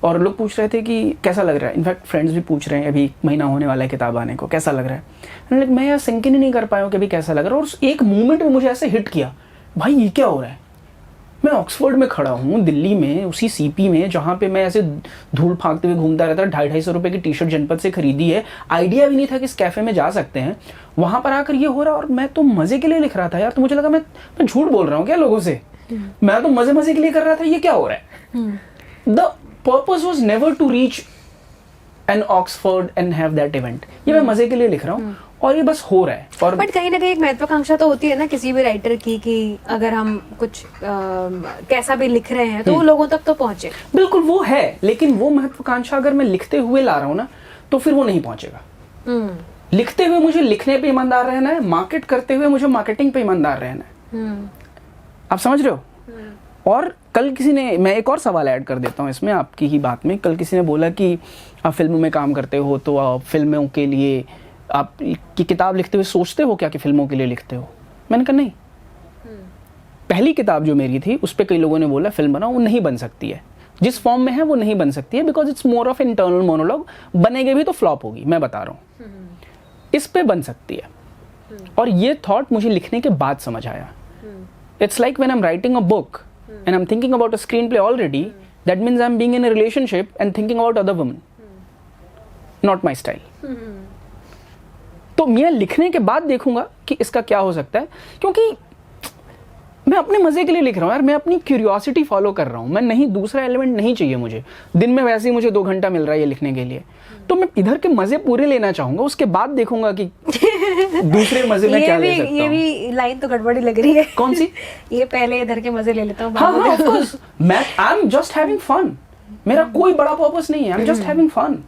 और लोग पूछ रहे थे कि कैसा लग रहा है, इनफैक्ट फ्रेंड्स भी पूछ रहे हैं अभी 1 महीना होने वाला है किताब आने को, कैसा लग रहा है। मैं यार सिंक ही नहीं कर पाया हूँ कि अभी कैसा लग रहा है। और उस एक मोमेंट में मुझे ऐसे हिट किया, भाई ये क्या हो रहा है, मैं ऑक्सफोर्ड में खड़ा हूँ दिल्ली में, उसी सीपी में जहाँ पे मैं ऐसे धूल फाँकते हुए घूमता रहता, 250-250 रुपये की टी शर्ट जनपद से खरीदी है, आइडिया भी नहीं था कि इस कैफे में जा सकते हैं, वहाँ पर आकर ये हो रहा। और मैं तो मज़े के लिए लिख रहा था यार, तो मुझे लगा मैं झूठ बोल रहा हूँ क्या लोगों से, मैं तो मज़े के लिए कर रहा था, ये क्या हो रहा है। The purpose was never to reach an Oxford and have that event, ये मैं मज़े के लिए लिख रहा हूँ और ये बस हो रहा है। और बट कहीं ना कहीं एक महत्वाकांक्षा तो होती है ना किसी भी राइटर की कि अगर हम कुछ कैसा भी लिख रहे हैं तो वो लोगों तक तो पहुंचे। बिल्कुल वो है, लेकिन वो महत्वाकांक्षा अगर मैं लिखते हुए ला रहा हूँ ना तो फिर वो नहीं पहुंचेगा। लिखते हुए मुझे लिखने पे ईमानदार रहना है, मार्केट करते हुए मुझे मार्केटिंग पे ईमानदार रहना है। आप समझ रहे हो। और कल किसी ने, मैं एक और सवाल ऐड कर देता हूँ इसमें आपकी ही बात में, कल किसी ने बोला कि आप फिल्मों में काम करते हो तो आप फिल्मों के लिए आप की किताब लिखते हुए सोचते हो क्या कि फिल्मों के लिए लिखते हो। मैंने कहा नहीं, पहली किताब जो मेरी थी उस पर कई लोगों ने बोला फिल्म बनाओ, वो नहीं बन सकती है, जिस फॉर्म में है वो नहीं बन सकती है, because it's more of internal monologue, बनेगी भी तो फ्लॉप होगी, मैं बता रहा हूँ। इस पे बन सकती है। और ये थॉट मुझे लिखने के बाद समझ आया। It's like when I am writing a book and I'm thinking about a screenplay already, that means I'm being in a relationship and thinking about other women. Not my style. तो मैं लिखने के बाद देखूंगा कि इसका क्या हो सकता है, क्योंकि मैं अपने मजे के लिए लिख रहा हूँ यार, मैं अपनी क्यूरियोसिटी फॉलो कर रहा हूँ, मैं नहीं, दूसरा एलिमेंट नहीं चाहिए मुझे। दिन में वैसे ही मुझे 2 घंटा मिल रहा है ये लिखने के लिए, तो मैं इधर के मजे पूरे लेना चाहूंगा, उसके बाद देखूंगा कि दूसरे मजे में क्या ले सकता हूँ। ये भी लाइन तो गड़बड़ी लग रही है। कौन सी? ये पहले इधर के मजे ले लेता हूँ। हाँ, ऑफ कोर्स, मैं I am just having fun, मेरा कोई बड़ा पर्पस नहीं है, I am just having fun.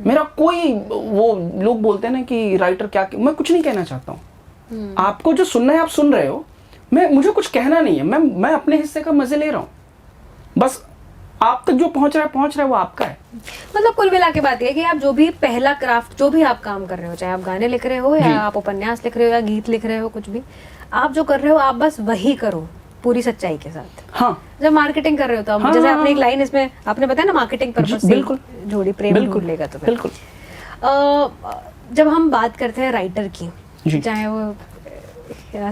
मेरा कोई, वो लोग बोलते हैं ना कि राइटर क्या, मैं कुछ नहीं कहना चाहता हूँ। आपको जो सुनना है आप सुन रहे हो, मुझे कुछ कहना नहीं है, मैं अपने हिस्से का मजे ले रहा हूँ। बस आप तक जो पहुंच रहा है वो आपका है। मतलब कुल मिला के बात ये है कि आप जो भी पहला क्राफ्ट, जो भी आप काम कर रहे हो, चाहे आप गाने लिख रहे हो या आप उपन्यास लिख रहे हो या गीत लिख रहे हो, कुछ भी आप जो कर रहे हो आप बस वही करो पूरी सच्चाई के साथ। हाँ, जब मार्केटिंग कर रहे हो तो हाँ, जैसे हाँ, आपने एक लाइन इसमें आपने बताया ना, मार्केटिंग पर्पस से बिल्कुल जोड़ी प्रेम ढूंढ लेगा तुम्हें। बिल्कुल। जब हम बात करते हैं राइटर जी। की, चाहे वो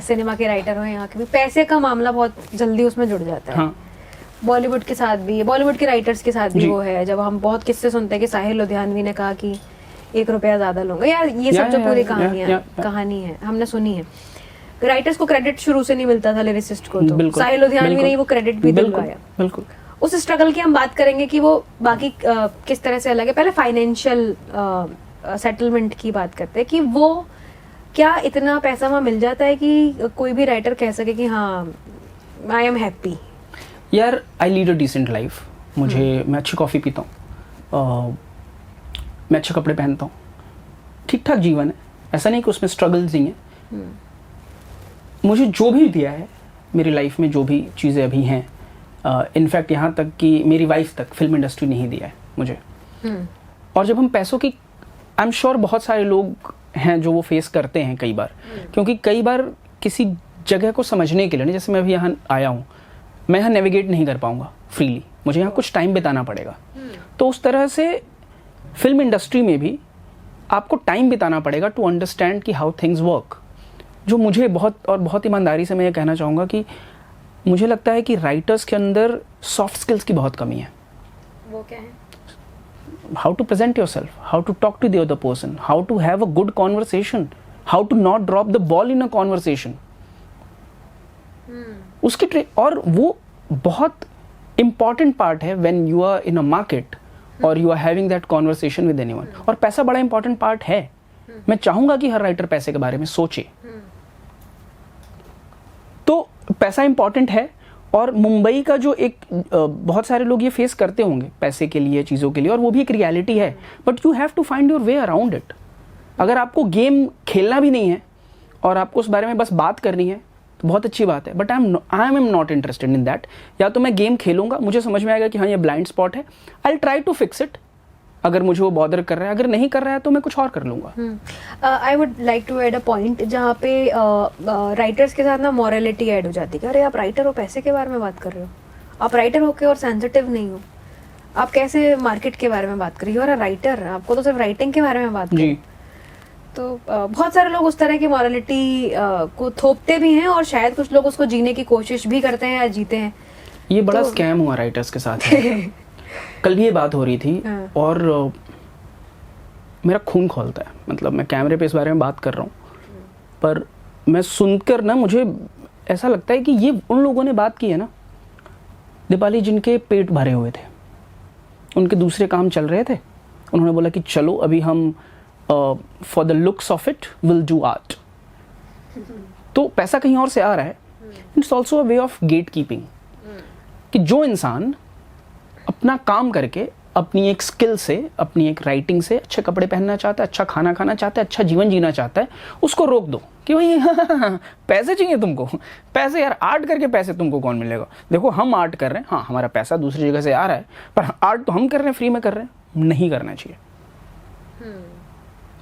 सिनेमा के राइटर हो यहाँ के भी, पैसे का मामला बहुत जल्दी उसमें जुड़ जाता है। हाँ, बॉलीवुड के साथ भी, बॉलीवुड के राइटर्स के साथ भी जी। वो है। जब हम बहुत किस्से सुनते हैं कि साहिल लुधियानवी ने कहा कि 1 रुपया ज्यादा लूंगा, यार ये सब जो पूरी कहानी है हमने सुनी है। राइटर्स को क्रेडिट शुरू से नहीं मिलता था, लिरिसिस्ट को तो साहिल लुधियानवी ने वो क्रेडिट भी दिलवाया। बिल्कुल। उस स्ट्रगल की हम बात करेंगे कि वो बाकी किस तरह से अलग है। पहले फाइनेंशियल सेटलमेंट की बात करते हैं कि वो क्या इतना पैसा वहाँ मिल जाता है कि कोई भी राइटर कह सके कि हाँ आई एम हैप्पी। यार आई लीड अ डिसेंट लाइफ। मैं अच्छी कॉफ़ी पीता हूँ, मैं अच्छे कपड़े पहनता हूँ, ठीक ठाक जीवन है, ऐसा नहीं कि उसमें स्ट्रगल्स नहीं है। मुझे जो भी दिया है मेरी लाइफ में, जो भी चीज़ें अभी हैं, इनफैक्ट यहाँ तक कि मेरी वाइफ तक फिल्म इंडस्ट्री नहीं दिया है मुझे। और जब हम पैसों की, आई एम श्योर बहुत सारे लोग हैं जो वो फेस करते हैं कई बार, क्योंकि कई बार किसी जगह को समझने के लिए, जैसे मैं अभी यहाँ आया हूँ, मैं यहाँ नेविगेट नहीं कर पाऊँगा फ्रीली, मुझे यहाँ कुछ टाइम बिताना पड़ेगा। तो उस तरह से फिल्म इंडस्ट्री में भी आपको टाइम बिताना पड़ेगा टू अंडरस्टैंड कि हाउ थिंग्स वर्क। जो मुझे बहुत ईमानदारी से मैं ये कहना चाहूँगा कि मुझे लगता है कि राइटर्स के अंदर सॉफ्ट स्किल्स की बहुत कमी है। वो क्या है? How to present yourself, how to talk to the other person, how to have a good conversation, how to not drop the ball in a conversation. उसकी और वो बहुत इंपॉर्टेंट पार्ट है when you are in a market और you are having that conversation with anyone. और पैसा बड़ा important part है। मैं चाहूंगा कि हर राइटर पैसे के बारे में सोचे। तो पैसा इंपॉर्टेंट है। और मुंबई का जो एक बहुत सारे लोग ये फेस करते होंगे पैसे के लिए, चीज़ों के लिए, और वो भी एक रियलिटी है, but you have to find your way around it. अगर आपको गेम खेलना भी नहीं है और आपको उस बारे में बस बात करनी है तो बहुत अच्छी बात है, but I am not interested in that. या तो मैं गेम खेलूंगा, मुझे समझ में आएगा कि हाँ ये ब्लाइंड स्पॉट है, I will try to fix it अगर मुझे वो बॉदर कर रहा है। अगर नहीं कर रहा है तो मैं कुछ और कर लूंगा। I would like to add a point जहाँ पे राइटर्स के साथ ना मॉरलिटी ऐड हो जाती है। अरे आप राइटर हो, पैसे के बारे में बात कर रहे हो, आप राइटर होके और सेंसिटिव नहीं हो, आप कैसे मार्केट के बारे में बात कर रही हो? और राइटर, आपको तो सिर्फ राइटिंग के बारे में बात करनी। तो बहुत सारे लोग उस तरह की मॉरलिटी को थोपते भी हैं और शायद कुछ लोग उसको जीने की कोशिश भी करते हैं या जीते हैं। ये बड़ा स्कैम हुआ राइटर्स के साथ। कल भी ये बात हो रही थी और मेरा खून खौलता है। मतलब मैं कैमरे पे इस बारे में बात कर रहा हूँ, पर मैं सुनकर ना मुझे ऐसा लगता है कि ये उन लोगों ने बात की है ना, दीपाली, जिनके पेट भरे हुए थे, उनके दूसरे काम चल रहे थे, उन्होंने बोला कि चलो अभी हम for the looks of it will do art. तो पैसा कहीं और से आ रहा है। It's also a way of gatekeeping, कि जो इंसान अपना काम करके, अपनी एक स्किल से, अपनी एक राइटिंग से अच्छे कपड़े पहनना चाहता है, अच्छा खाना खाना चाहता है, अच्छा जीवन जीना चाहता है, उसको रोक दो कि भाई पैसे चाहिए तुमको, पैसे यार, आर्ट करके पैसे तुमको कौन मिलेगा? देखो हम आर्ट कर रहे हैं, हाँ हमारा पैसा दूसरी जगह से आ रहा है, पर आर्ट तो हम कर रहे हैं, फ्री में कर रहे हैं, नहीं करना चाहिए।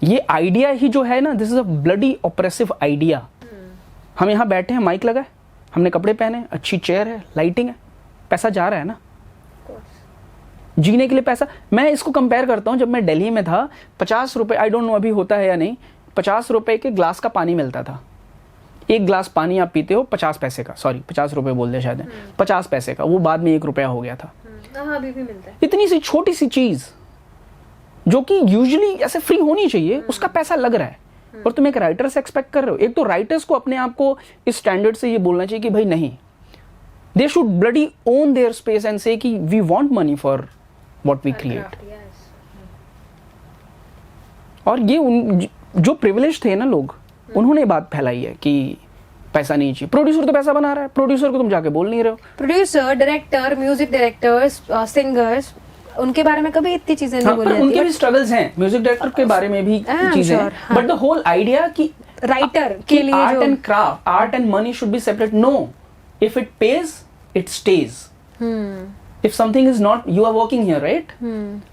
ये आइडिया ही जो है ना, this is a bloody oppressive idea. हम यहाँ बैठे हैं, माइक लगा है, हमने कपड़े पहने, अच्छी चेयर है, लाइटिंग है, पैसा जा रहा है ना जीने के लिए पैसा। मैं इसको कंपेयर करता हूँ, जब मैं दिल्ली में था 50 रुपए, आई डोंट नो अभी होता है या नहीं, 50 रुपए के ग्लास का पानी मिलता था। एक ग्लास पानी आप पीते हो 50 पैसे का, सॉरी 50 रुपए बोल दे शायद, 50 पैसे का, वो बाद में 1 रुपया हो गया था। अभी भी मिलता है। इतनी सी छोटी सी चीज जो कि यूजुअली ऐसे फ्री होनी चाहिए, उसका पैसा लग रहा है, और तुम एक राइटर से एक्सपेक्ट कर रहे हो। एक तो राइटर्स को अपने आप को इस स्टैंडर्ड से ये बोलना चाहिए कि भाई नहीं, they should bloody own their space and say कि we want money for what we create. और ये जो प्रिविलेज थे ना लोग, उन्होंने बात फैलाई है कि पैसा नहीं चाहिए। प्रोड्यूसर तो पैसा बना रहा है, प्रोड्यूसर को तुम जाके बोल नहीं रहे हो। Producer, director, music directors, singers, उनके बारे में कभी इतनी चीजें नहीं बोली जाती। उनके भी स्ट्रगल्स हैं, म्यूजिक डायरेक्टर के बारे में भी चीजें हैं, बट द होल आइडिया कि राइटर के लिए art and craft, art and money should be separate. No, if it pays it stays. If something is not, you are working here right,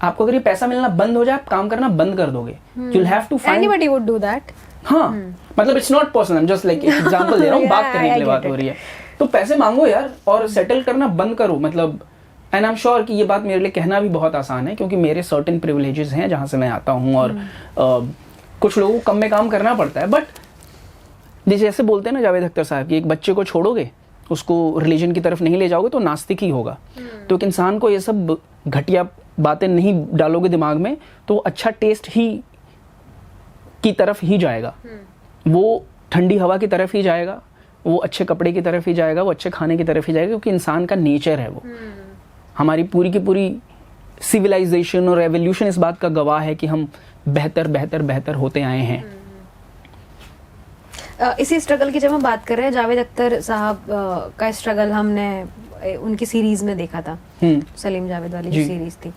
आपको अगर ये पैसा मिलना बंद हो जाए, आप काम करना बंद कर दोगे, you will have to find, anybody would do that. हाँ मतलब it's not personal, I am just like example दे रहा हूँ, बात करने के लिए बात हो रही है। तो पैसे मांगो यार और सेटल करना बंद करो, मतलब एंड आई एम श्योर कि ये बात मेरे लिए कहना भी बहुत आसान है, क्योंकि मेरे सर्टेन प्रिविलेजेस हैं जहाँ से मैं आता हूँ, और कुछ लोगों को कम में काम करना पड़ता है। बट जैसे बोलते हैं ना जावेद अख्तर साहब कि एक बच्चे को छोड़ोगे, उसको रिलीजन की तरफ नहीं ले जाओगे तो नास्तिक ही होगा। तो एक इंसान को ये सब घटिया बातें नहीं डालोगे दिमाग में तो अच्छा टेस्ट ही की तरफ ही जाएगा, वो ठंडी हवा की तरफ ही जाएगा, वो अच्छे कपड़े की तरफ ही जाएगा, वो अच्छे खाने की तरफ ही जाएगा, क्योंकि इंसान का नेचर है वो। हमारी पूरी की पूरी सिविलाइजेशन और एवोल्यूशन इस बात का गवाह है कि हम बेहतर बेहतर बेहतर होते आए हैं। इसी स्ट्रगल की जब हम बात कर रहे हैं, जावेद अख्तर साहब का स्ट्रगल हमने उनकी सीरीज में देखा था, सलीम जावेद वाली जो सीरीज थी,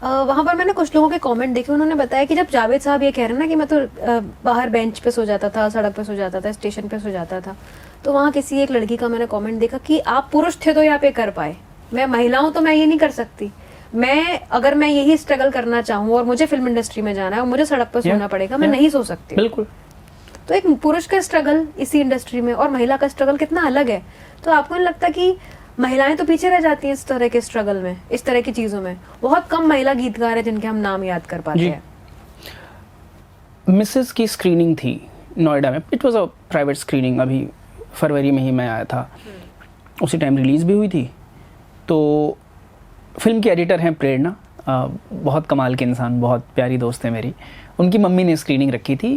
वहाँ पर मैंने कुछ लोगों के कमेंट देखे, उन्होंने बताया कि जब जावेद साहब ये कह रहे हैं ना कि मैं तो बाहर बेंच पे सो जाता था, सड़क पे सो जाता था, स्टेशन पे सो जाता था, तो वहाँ किसी एक लड़की का मैंने कमेंट देखा कि आप पुरुष थे तो यहाँ पे कर पाए, मैं महिला हूँ तो मैं ये नहीं कर सकती, मैं अगर मैं यही स्ट्रगल करना चाहूँ और मुझे फिल्म इंडस्ट्री में जाना है और मुझे सड़क पर सोना पड़ेगा, मैं नहीं सो सकती। बिल्कुल। तो एक पुरुष का स्ट्रगल इसी इंडस्ट्री में और महिला का स्ट्रगल कितना अलग है। तो आपको नहीं लगता कि महिलाएं तो पीछे रह जाती हैं इस तरह के स्ट्रगल में, इस तरह की चीजों में? बहुत कम महिला गीतकार हैं जिनके हम नाम याद कर पाते हैं। मिसेस की स्क्रीनिंग थी नोएडा में, it was a private screening, अभी फरवरी में ही मैं आया था, उसी टाइम रिलीज भी हुई थी। तो फिल्म की एडिटर हैं प्रेरणा, बहुत कमाल के इंसान, बहुत प्यारी दोस्त है मेरी। उनकी मम्मी ने स्क्रीनिंग रखी थी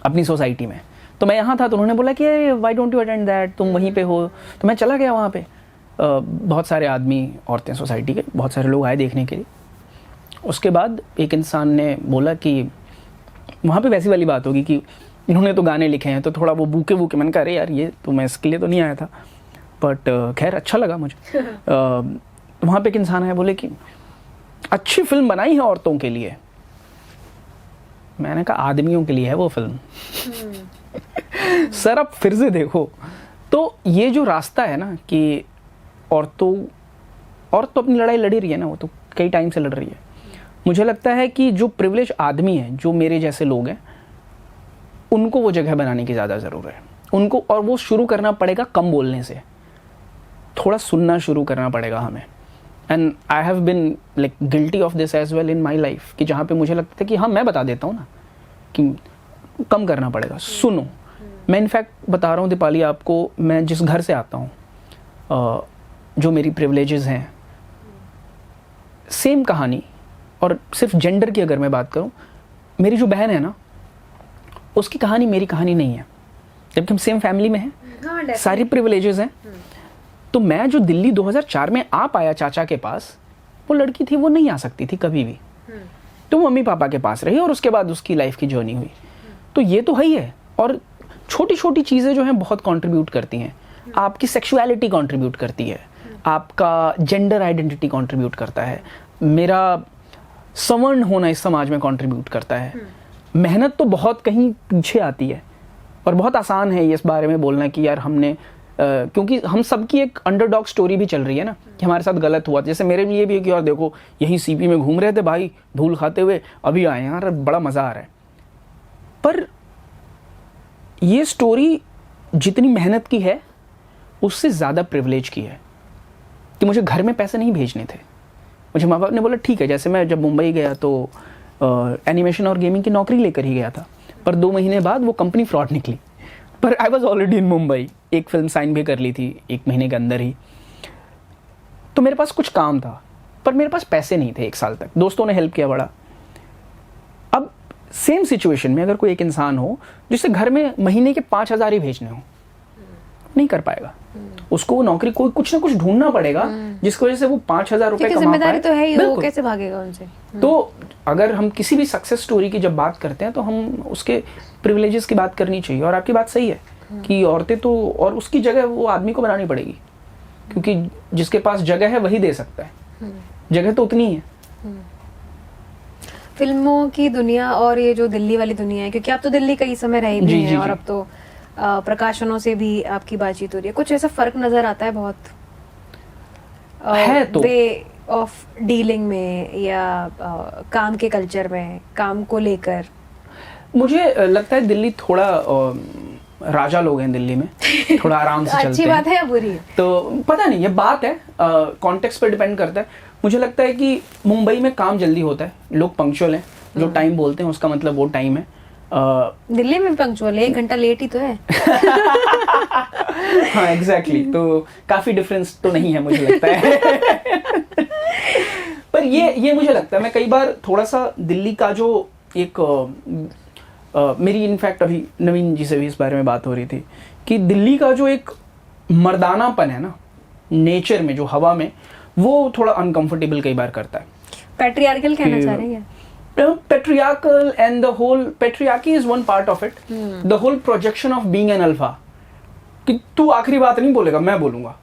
अपनी सोसाइटी में, तो मैं यहाँ था, तो उन्होंने बोला कि why don't you attend that, तुम वहीं पे हो। तो मैं चला गया वहाँ पे, बहुत सारे आदमी औरतें सोसाइटी के बहुत सारे लोग आए देखने के लिए। उसके बाद एक इंसान ने बोला कि वहाँ पे वैसी वाली बात होगी कि इन्होंने तो गाने लिखे हैं, तो थोड़ा वो बूके बूके, मैंने कहा अरे यार ये तो मैं इसके लिए तो नहीं आया था, बट खैर अच्छा लगा मुझे। वहाँ पे एक इंसान आया, बोले कि अच्छी फिल्म बनाई है औरतों के लिए। मैंने कहा आदमियों के लिए है वो फिल्म। सर आप फिर से देखो। तो ये जो रास्ता है ना कि औरतों तो अपनी लड़ाई लड़ी रही है ना, वो तो कई टाइम से लड़ रही है। मुझे लगता है कि जो प्रिविलेज आदमी है, जो मेरे जैसे लोग हैं, उनको वो जगह बनाने की ज़्यादा ज़रूरत है उनको, और वो शुरू करना पड़ेगा कम बोलने से, थोड़ा सुनना शुरू करना पड़ेगा हमें। And I have been like guilty of this as well in my life, कि जहाँ पे मुझे लगता है कि हाँ मैं बता देता हूँ ना कि कम करना पड़ेगा, सुनो। मैं इनफैक्ट बता रहा हूँ दीपाली आपको, मैं जिस घर से आता हूँ, जो मेरी प्रिविलेजेस हैं, सेम कहानी, और सिर्फ जेंडर की अगर मैं बात करूँ, मेरी जो बहन है ना, उसकी कहानी मेरी कहानी नहीं है, जबकि हम सेम फैमिली में हैं, सारी प्रिविलेजेस हैं। तो मैं जो दिल्ली 2004 में आ पाया चाचा के पास, वो लड़की थी, वो नहीं आ सकती थी कभी भी, तो मम्मी पापा के पास रही और उसके बाद उसकी लाइफ की जर्नी हुई। तो ये तो है ही है, और छोटी छोटी चीज़ें जो हैं बहुत कंट्रीब्यूट करती हैं। आपकी सेक्सुअलिटी कंट्रीब्यूट करती है, आपका जेंडर आइडेंटिटी कंट्रीब्यूट करता है, मेरा सवर्ण होना इस समाज में कंट्रीब्यूट करता है। मेहनत तो बहुत कहीं पीछे आती है, और बहुत आसान है ये इस बारे में बोलना कि यार हमने क्योंकि हम सबकी एक अंडरडॉग स्टोरी भी चल रही है ना, कि हमारे साथ गलत हुआ। जैसे मेरे लिए भी है कि यार देखो यही सीपी में घूम रहे थे भाई, धूल खाते हुए, अभी आए यार बड़ा मज़ा आ रहा है। पर ये स्टोरी जितनी मेहनत की है, उससे ज़्यादा प्रिविलेज की है। कि मुझे घर में पैसे नहीं भेजने थे, मुझे माँ बाप ने बोला ठीक है। जैसे मैं जब मुंबई गया तो एनिमेशन और गेमिंग की नौकरी लेकर ही गया था, पर 2 महीने बाद वो कंपनी फ्रॉड निकली। पर I was already in Mumbai, एक फिल्म साइन भी कर ली थी 1 महीने के अंदर ही। तो मेरे पास कुछ काम था, पर मेरे पास पैसे नहीं थे 1 साल तक। दोस्तों ने हेल्प किया बड़ा। अब सेम सिचुएशन में अगर कोई एक इंसान हो जिससे घर में महीने के 5,000 ही भेजने हो, नहीं कर पाएगा। उसको वो नौकरी कोई कुछ ना कुछ ढूंढना पड़ेगा जिसकी वजह से वो 5,000 रुपए कमा पाए। जिम्मेदारी तो है ही, वो कैसे भागेगा उनसे। तो अगर हम किसी भी सक्सेस स्टोरी की जब बात करते हैं तो हम उसके प्रिविलेजेस की बात करनी चाहिए। और आपकी बात सही है कि औरतें तो, और उसकी जगह वो आदमी को बनानी पड़ेगी, क्योंकि जिसके पास जगह है वही दे सकता है, जगह तो उतनी है। फिल्मों की दुनिया और ये जो दिल्ली वाली दुनिया है, क्योंकि आप तो दिल्ली कई समय रहे भी हैं, और अब तो प्रकाशनों से भी आपकी बातचीत हो रही है, कुछ ऐसा फर्क नजर आता है बहुत? है तो वे ऑफ डीलिंग में या काम के कल्चर में, काम को लेकर? मुझे लगता है दिल्ली थोड़ा राजा लोग हैं दिल्ली में, थोड़ा आराम से चलते हैं। अच्छी बात है या बुरी है? तो पता नहीं, ये बात है, कॉन्टेक्स्ट पे डिपेंड करता है। मुझे लगता है कि मुंबई में काम जल्दी होता है, लोग पंक्चुअल हैं, जो टाइम बोलते हैं उसका मतलब वो टाइम है। दिल्ली में पंक्चुअल है, 1 घंटा लेट ही तो है। हाँ एग्जैक्टली, तो काफी डिफरेंस तो नहीं है मुझे लगता है। पर ये मुझे लगता है, मैं कई बार थोड़ा सा दिल्ली का जो एक मेरी इनफैक्ट अभी नवीन जी से भी इस बारे में बात हो रही थी कि दिल्ली का जो एक मर्दानापन है ना नेचर में, जो हवा में, वो थोड़ा अनकंफर्टेबल कई बार करता है। पैट्रियार्कल कहना चाह रहे हैं? Patriarchal and the whole patriarchy is one part of it. The whole projection of being an alpha. कि तू आखिरी बात नहीं बोलेगा, मैं बोलूंगा।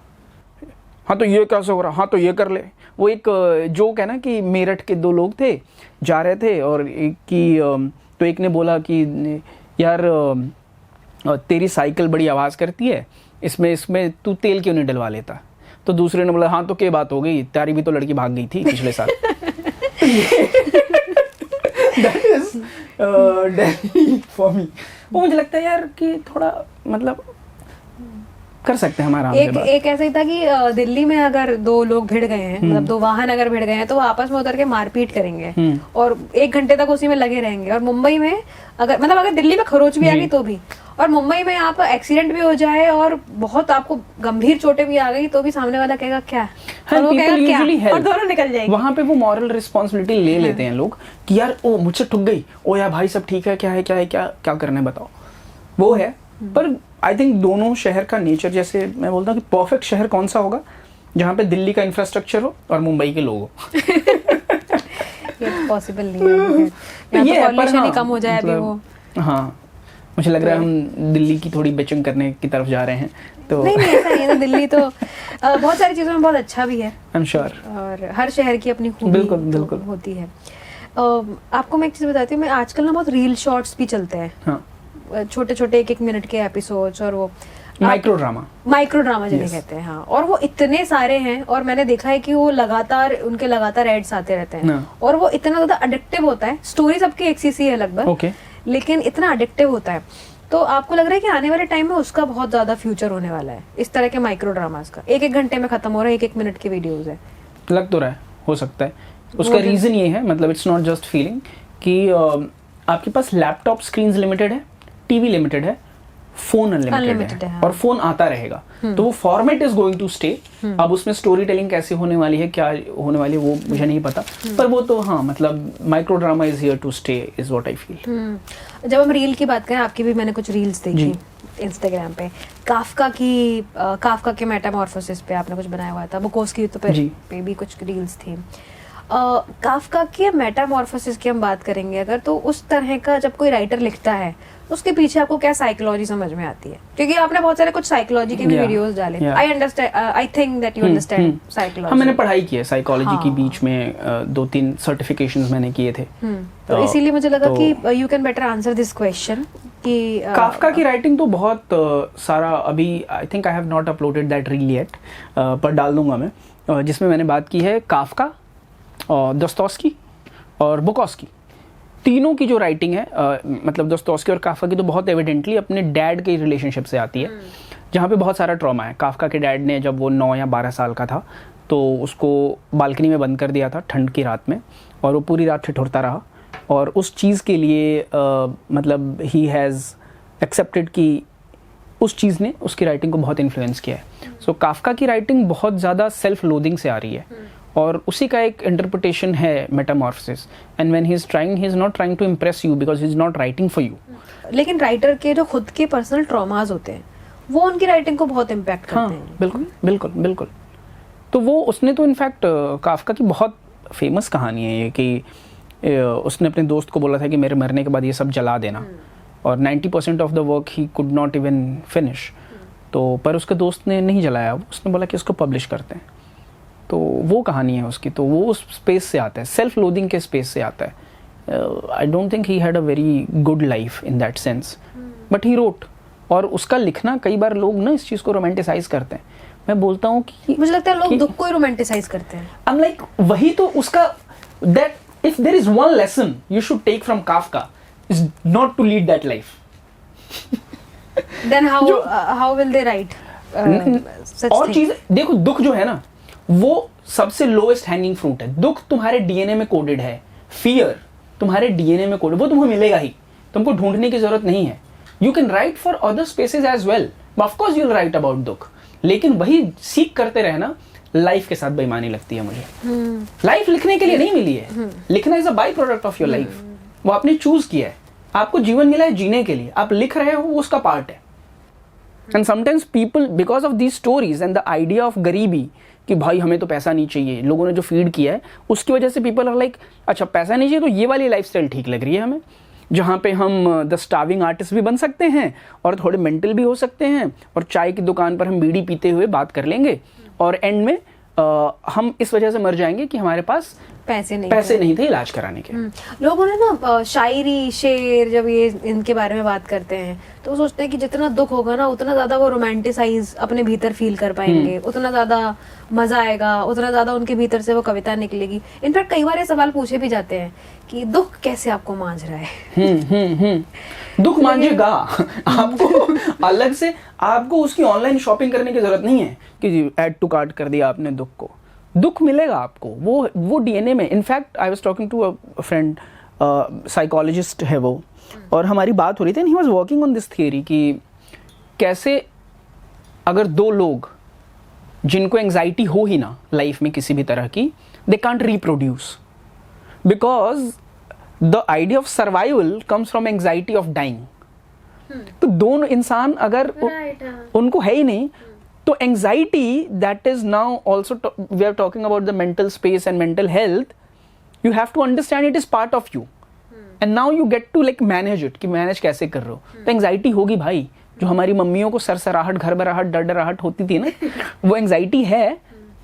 हाँ तो ये कैसे हो रहा, हाँ तो ये कर ले। वो एक जोक है ना कि मेरठ के 2 लोग थे, जा रहे थे, और एक की तो एक ने बोला कि यार तेरी साइकिल बड़ी आवाज़ करती है, इसमें तू तेल क्यों नहीं डलवा लेता? तो दूसरे ने बोला हाँ तो क्या बात हो गई, तारी भी तो लड़की भाग गई थी पिछले साल। That is Delhi for me. वो मुझे लगता है यार कि थोड़ा मतलब कर सकते हैं हमारा एक ऐसा ही था कि दिल्ली में अगर 2 लोग भिड़ गए हैं, मतलब 2 वाहन अगर भिड़ गए हैं, तो वो आपस में उतर के मारपीट करेंगे और 1 घंटे तक उसी में लगे रहेंगे। और मुंबई में अगर दिल्ली में खरोच भी आ गई तो भी, और मुंबई में आप एक्सीडेंट भी हो जाए और बहुत आपको गंभीर चोटें भी आ गई तो भी सामने वाला कहेगा क्या, और वो कहेगा क्या, और दोनों निकल जाएंगे। वहाँ पे वो मॉरल रिस्पॉन्सिबिलिटी ले लेते हैं लोग कि यार ओ मुझसे ठुक गई, ओ यार भाई सब ठीक है, क्या करना है बताओ, वो है। पर आई थिंक दोनों शहर का नेचर, जैसे मैं बोलता हूँ कि परफेक्ट शहर कौन सा होगा, जहाँ पे दिल्ली का इंफ्रास्ट्रक्चर हो और मुंबई के लोग हो। ये पॉसिबल नहीं है, तो ये पॉल्यूशन ही कम हो जाए अभी वो। हाँ मुझे लग रहा है हम दिल्ली की थोड़ी बेचिंग करने की तरफ जा रहे हैं, तो नहीं ऐसा नहीं है। तो दिल्ली तो बहुत सारी चीजों में बहुत अच्छा भी है, आई एम श्योर, और हर शहर की अपनी खूबी तो होती है। आपको मैं एक चीज बताती हूँ, मैं आजकल ना बहुत रील शॉर्ट्स भी चलते हैं, हाँ छोटे छोटे 1-1 मिनट के एपिसोड्स, और वो माइक्रो ड्रामा जिन्हें कहते हैं। हाँ, और वो इतने सारे हैं, और मैंने देखा है कि वो उनके लगातार एड्स आते रहते हैं, और वो इतना ज्यादा अडिक्टिव होता है। स्टोरी सबकी एक सी है लगभग, लेकिन इतना अडिक्टिव होता है। तो आपको लग रहा है कि आने वाले टाइम में उसका बहुत ज्यादा फ्यूचर होने वाला है, इस तरह के माइक्रो ड्रामास का? 1-1 घंटे में खत्म हो रहा है, 1-1 मिनट की वीडियोस है। लग तो रहा है, हो सकता है उसका रीजन ये है, मतलब इट्स नॉट जस्ट फीलिंग कि आपके पास लैपटॉप स्क्रीन लिमिटेड है, टीवी लिमिटेड है, फोन अनलिमिटेड है, और फोन आता रहेगा, तो वो format is going to stay. अब उसमें स्टोरी टेलिंग कैसे होने वाली है, क्या होने वाली है, वो मुझे नहीं पता, पर वो तो हाँ मतलब micro drama is here to stay is what I feel. जब हम रील की बात करें, आपकी भी मैंने कुछ रील्स देखी इंस्टाग्राम पे, काफका के मेटामॉर्फोसिस पे आपने कुछ बनाया हुआ था, बुकोस्की तो पे भी कुछ रील्स थी। काफका के मेटामॉर्फोसिस की हम बात करेंगे अगर, तो उस तरह का जब कोई राइटर लिखता है, उसके पीछे आपको क्या साइकोलॉजी समझ में आती है? क्योंकि आपने बहुत सारे कुछ साइकोलॉजी के भी वीडियोस डाले। I think that you understand psychology. हाँ मैंने पढ़ाई की है साइकोलॉजी की, बीच में 2-3 सर्टिफिकेशंस मैंने किए थे, तो इसीलिए मुझे लगा कि you can better answer this question कि काफका की राइटिंग तो बहुत सारा, अभी I think I have not uploaded that reel yet, पर डाल दूंगा मैं, जिसमें मैंने बात की है काफका, दोस्तोव्स्की और बुकोस्की, तीनों की जो राइटिंग है, मतलब दोस्तोव्स्की और काफका की तो बहुत एविडेंटली अपने डैड के रिलेशनशिप से आती है, जहाँ पे बहुत सारा ट्रॉमा है। काफका के डैड ने जब वो 9 या 12 साल का था तो उसको बालकनी में बंद कर दिया था ठंड की रात में, और वो पूरी रात ठिठुरता रहा, और उस चीज़ के लिए मतलब ही हैज़ एक्सेप्टेड कि उस चीज़ ने उसकी राइटिंग को बहुत इन्फ्लुएंस किया है। सो काफका की राइटिंग बहुत ज़्यादा सेल्फ लोदिंग से आ रही है, और उसी का एक इंटरप्रिटेशन है metamorphosis, and when he is not trying to impress you because he is not writing for you. लेकिन राइटर के जो खुद के पर्सनल ट्रॉमास होते हैं, वो उनकी राइटिंग को बहुत इम्पैक्ट करते हैं। बिल्कुल। तो वो उसने तो इनफैक्ट काफका की बहुत फेमस कहानी है ये कि उसने अपने दोस्त को बोला था कि मेरे मरने के बाद ये सब जला देना, और 90% of the work he could not even finish, तो पर उसके दोस्त ने नहीं जलाया, उसने बोला कि इसको पब्लिश करते हैं। तो वो कहानी है उसकी, तो वो उस स्पेस से आता है, सेल्फ लोदिंग के स्पेस से आता है। I don't think he had a very good life in that sense, but he wrote. और उसका लिखना, कई बार लोग ना इस चीज़ को रोमांटिसाइज करते हैं, मैं बोलता हूँ कि मुझे लगता है लोग दुख को ही रोमांटिसाइज करते हैं। आई एम लाइक वही तो उसका that if there is one lesson you should take from Kafka is not to lead that life. Then how will they write such और चीज देखो, दुख जो है ना वो सबसे लोएस्ट हैंगिंग फ्रूट है। दुख तुम्हारे डीएनए में कोडेड है, फियर तुम्हारे डीएनए में कोडेड, वो तुम्हें मिलेगा ही, तुमको ढूंढने की जरूरत नहीं है। You can write for other spaces as well, of course you will write about दुख, लेकिन वही सीख करते रहना लाइफ के साथ बेईमानी लगती है मुझे। लाइफ लिखने के लिए नहीं मिली है, लिखना is a by product of your life. वो आपने चूज किया है, आपको जीवन मिला है जीने के लिए, आप लिख रहे हो वो उसका पार्ट है। And sometimes people because of these stories and the idea of गरीबी कि भाई हमें तो पैसा नहीं चाहिए, लोगों ने जो फीड किया है उसकी वजह से पीपल आर लाइक अच्छा पैसा नहीं चाहिए तो ये वाली लाइफस्टाइल ठीक लग रही है हमें, जहाँ पे हम द स्टार्विंग आर्टिस्ट भी बन सकते हैं और थोड़े मेंटल भी हो सकते हैं और चाय की दुकान पर हम बीड़ी पीते हुए बात कर लेंगे और एंड में हम इस वजह से मर जाएंगे कि हमारे पास पैसे नहीं थे इलाज कराने के। लोगों ने ना शायरी शेर जब ये इनके बारे में बात करते हैं तो वो सोचते हैं कि जितना दुख होगा ना उतना ज्यादा वो रोमांटिसाइज अपने भीतर फील कर पाएंगे, उतना ज्यादा मजा आएगा, उतना ज्यादा उनके भीतर से वो कविता निकलेगी। इनफैक्ट कई बार ये सवाल पूछे भी जाते हैं कि दुख कैसे आपको मांझ रहा है। दुख मांझेगा आपको अलग से, आपको उसकी ऑनलाइन शॉपिंग करने की जरूरत नहीं है कि ऐड टू कार्ट कर दिया आपने दुख को, दुख मिलेगा आपको, वो डीएनए में। In fact I was talking to a friend, psychologist है वो, और हमारी बात हो रही थी and he was working on this theory कि कैसे अगर दो लोग जिनको एंजाइटी हो ही ना लाइफ में किसी भी तरह की, they can't reproduce because the idea of survival comes from anxiety of dying. तो दोनों इंसान अगर उनको है ही नहीं तो anxiety that is now also we are talking about the mental space and mental health, you have to understand it is part of you and now you get to like manage it, कि manage कैसे कर रहे हो। तो anxiety होगी भाई, जो हमारी मम्मियों को सरसराहट घरबराहट डरडराहट होती थी ना, वो एंजाइटी है,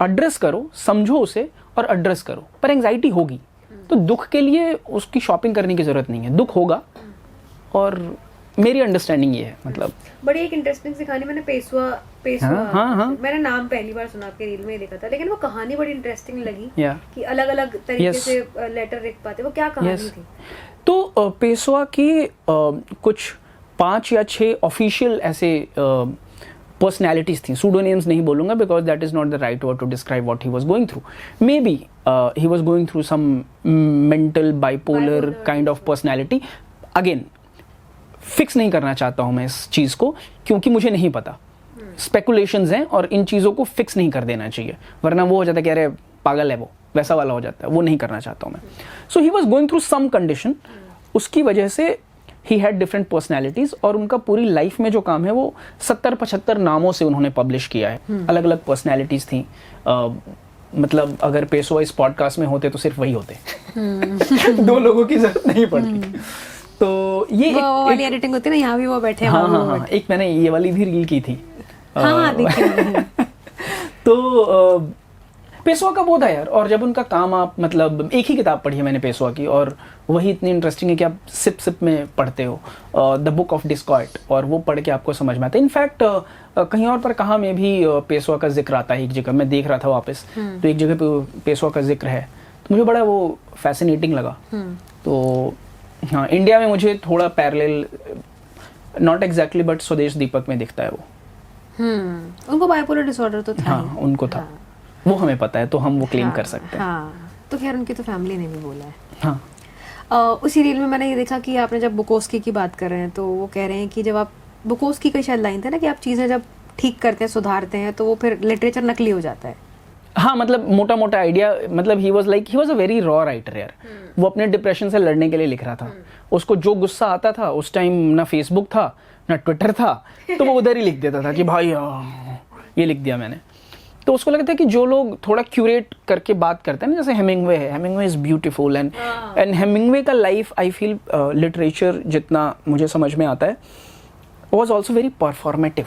एड्रेस करो, समझो उसे और एड्रेस करो, पर एंजाइटी होगी। तो दुख के लिए उसकी शॉपिंग करने की जरूरत नहीं है, दुख होगा। और मेरी अंडरस्टैंडिंग ये है, मतलब बड़ी एक इंटरेस्टिंग सी कहानी मैंने पेशवा हाँ. मैंने नाम पहली बार सुना, आपके रील में ही देखा था, लेकिन वो कहानी बड़ी इंटरेस्टिंग लगी कि अलग अलग तरीके से लेटर लिख पाते। वो क्या कहानी थी? तो पेशवा की कुछ 5 या 6 ऑफिशियल ऐसे पर्सनैलिटीज थी, सूडोनेम्स नहीं बोलूंगा because that is not the right word to describe what he was going through. Maybe he was going through some mental bipolar kind of personality. Again fix नहीं करना चाहता हूं मैं इस चीज को क्योंकि मुझे नहीं पता, स्पेकुलेशंस हैं और इन चीजों को फिक्स नहीं कर देना चाहिए, वरना वो हो जाता है कि अरे पागल है वो, वैसा वाला हो जाता है, वो नहीं करना चाहता हूं मैं। So he was going through some condition, उसकी वजह से ही हैड डिफरेंट पर्सनैलिटीज और उनका पूरी लाइफ में जो काम है वो 70-75 नामों से उन्होंने पब्लिश किया है। अलग अलग पर्सनैलिटीज थी, मतलब अगर पेशवा इस पॉडकास्ट में होते तो सिर्फ वही होते। 2 लोगों की जरूरत नहीं पड़ती। तो ये वाली एडिटिंग होती है ना, यहाँ भी वो बैठे हैं। हाँ, एक मैंने ये वाली भी रील की थी। तो पेशवा का वो था यार, और जब उनका काम आप मतलब एक ही किताब पढ़ी है मैंने पेशवा की और वही इतनी इंटरेस्टिंग है कि आप सिप सिप में पढ़ते हो, द बुक ऑफ डिस्कॉर्ड, और वो पढ़ के आपको समझ में आता है। इनफैक्ट कहीं और पर कहाँ में भी पेशवा का जिक्र आता है, एक जगह मैं देख रहा था वापस, तो एक जगह पे पेशवा का जिक्र है, तो मुझे बड़ा वो फैसिनेटिंग लगा। तो हाँ, इंडिया में मुझे थोड़ा पैरेलल, नॉट एग्जैक्टली बट स्वदेश दीपक में दिखता है वो। उनको बाइपोलर डिसऑर्डर तो था। हाँ, उनको था। वो हमें पता है तो हम वो क्लेम कर सकते हैं। हाँ, तो खैर उनकी तो फैमिली ने भी बोला है। हाँ। उसी रील में मैंने ये देखा कि आपने जब बुकोस्की की बात कर रहे हैं तो वो कह रहे हैं कि जब आप बुकोस्की का शायद लाइन था ना कि आप चीज़ें जब ठीक करते हैं, सुधारते हैं, तो वो फिर लिटरेचर नकली हो जाता है। हाँ, मतलब मोटा मोटा आइडिया, मतलब he was a very raw writer यार। वो अपने डिप्रेशन से लड़ने के लिए लिख रहा था। उसको जो गुस्सा आता था उस टाइम ना फेसबुक था ना ट्विटर था, तो वो उधर ही लिख देता था कि भाई ये लिख दिया मैंने। तो उसको लगता है कि जो लोग थोड़ा क्यूरेट करके बात करते हैं ना, जैसे हेमिंगवे है, Hemingway is beautiful and Hemingway का लाइफ आई फील लिटरेचर जितना मुझे समझ में आता है वाज आल्सो वेरी परफॉर्मेटिव।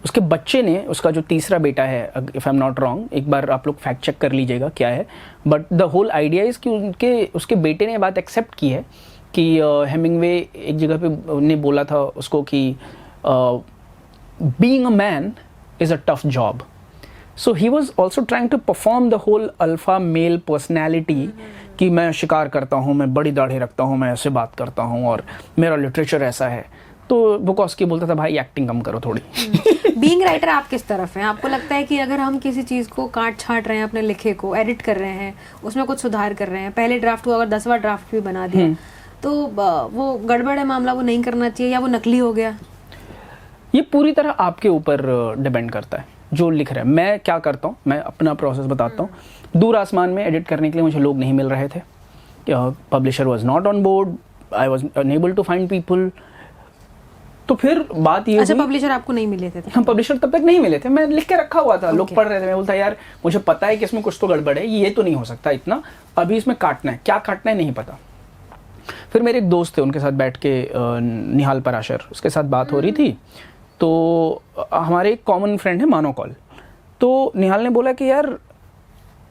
उसके बच्चे ने, उसका जो तीसरा बेटा है, if I am not wrong, एक बार आप लोग फैक्ट चेक कर लीजिएगा क्या है, but the whole idea is कि उसके बेटे ने बात एक्सेप्ट की है कि हेमिंगवे एक जगह पे ने बोला था उसको कि being a man is a tough job. So he was also trying to perform the whole alpha male personality कि मैं शिकार करता हूँ, मैं बड़ी दाढ़ी रखता हूँ, मैं ऐसे बात करता हूँ और मेरा लिटरेचर ऐसा है. तो बुकॉस्की बोलता था भाई एक्टिंग कम करो थोड़ी. बीइंग राइटर आप किस तरफ हैं? आपको लगता है कि अगर हम किसी चीज़ को काट छाट रहे हैं, अपने लिखे को एडिट कर रहे हैं, उसमें कुछ सुधार कर रहे हैं, पहले ड्राफ्ट को अगर 10वां ड्राफ्ट भी बना दिया तो वो गड़बड़ है मामला, वो नहीं करना चाहिए या वो नकली हो गया? ये पूरी तरह आपके ऊपर डिपेंड करता है जो लिख रहा है. मैं क्या करता हूँ, मैं अपना प्रोसेस बताता हूँ. दूर आसमान में एडिट करने के लिए मुझे लोग नहीं मिल रहे थे. Publisher was not on board, I was unable to find people. तो फिर बात ये अच्छा, पब्लिशर आपको नहीं मिले थे? हम पब्लिशर तब तक नहीं मिले थे. मैं लिख के रखा हुआ था, लोग पढ़ रहे थे. मैं बोलता यार मुझे पता है कि इसमें कुछ तो गड़बड़ है, ये तो नहीं हो सकता इतना, अभी इसमें काटना है, क्या काटना है नहीं पता. फिर मेरे एक दोस्त थे, उनके साथ बैठ के निहाल पराशर, उसके साथ बात हो रही थी. तो हमारे एक कॉमन फ्रेंड है मानो कॉल. तो निहाल ने बोला कि यार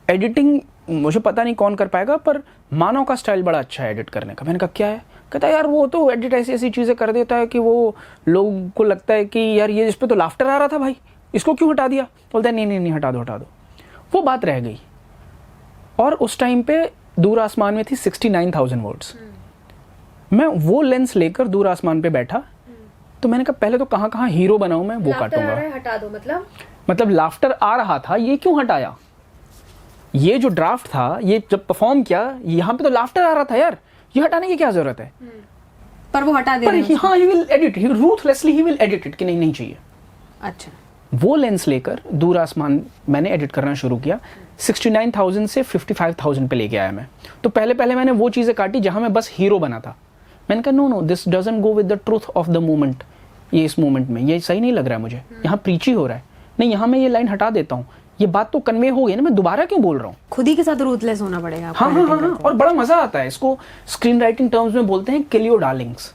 एडिटिंग मुझे पता नहीं कौन कर पाएगा, पर मानो का स्टाइल बड़ा अच्छा है एडिट करने का. मैंने कहा क्या है? कहता है यार वो तो एडिट ऐसी ऐसी चीज़ें कर देता है कि वो लोगों को लगता है कि यार ये इस पर तो लाफ्टर आ रहा था भाई, इसको क्यों हटा दिया? बोलता है नहीं हटा दो. वो बात रह गई. और उस टाइम पे दूर आसमान में थी 69,000 वर्ड्स. मैं वो लेंस लेकर दूर आसमान पे बैठा. तो मैंने कहा पहले तो कहाँ हीरो बनाऊं मैं, वो काटूंगा. हटा दो मतलब लाफ्टर आ रहा था, ये क्यों हटाया? ये जो ड्राफ्ट था, ये जब परफॉर्म किया, यहाँ पे तो लाफ्टर आ रहा था यार, ये हटाने की क्या जरूरत है? पर वो हटा दे रहे हैं. हाँ, he will edit, he ruthlessly he will edit it कि नहीं चाहिए. अच्छा. वो लेंस लेकर दूर आसमान मैंने एडिट करना शुरू किया. 69,000 से 55,000 पे लेके आया मैं. तो पहले मैंने वो चीज़ें काटी जहाँ मैं बस हीरो बना था. मैंने कहा no this doesn't go with the truth of the moment. ये इस मोमेंट में ये सही नहीं लग रहा है मुझे, यहाँ प्रीची हो रहा है. नहीं, यहाँ मैं ये लाइन हटा देता हूँ, ये बात तो कन्वे हो गई ना, मैं दोबारा क्यों बोल रहा हूँ? खुद ही के साथ रूथलेस होना पड़ेगा. हाँ. और बड़ा मजा आता है. इसको स्क्रीन राइटिंग टर्म्स में बोलते हैं kill your darlings,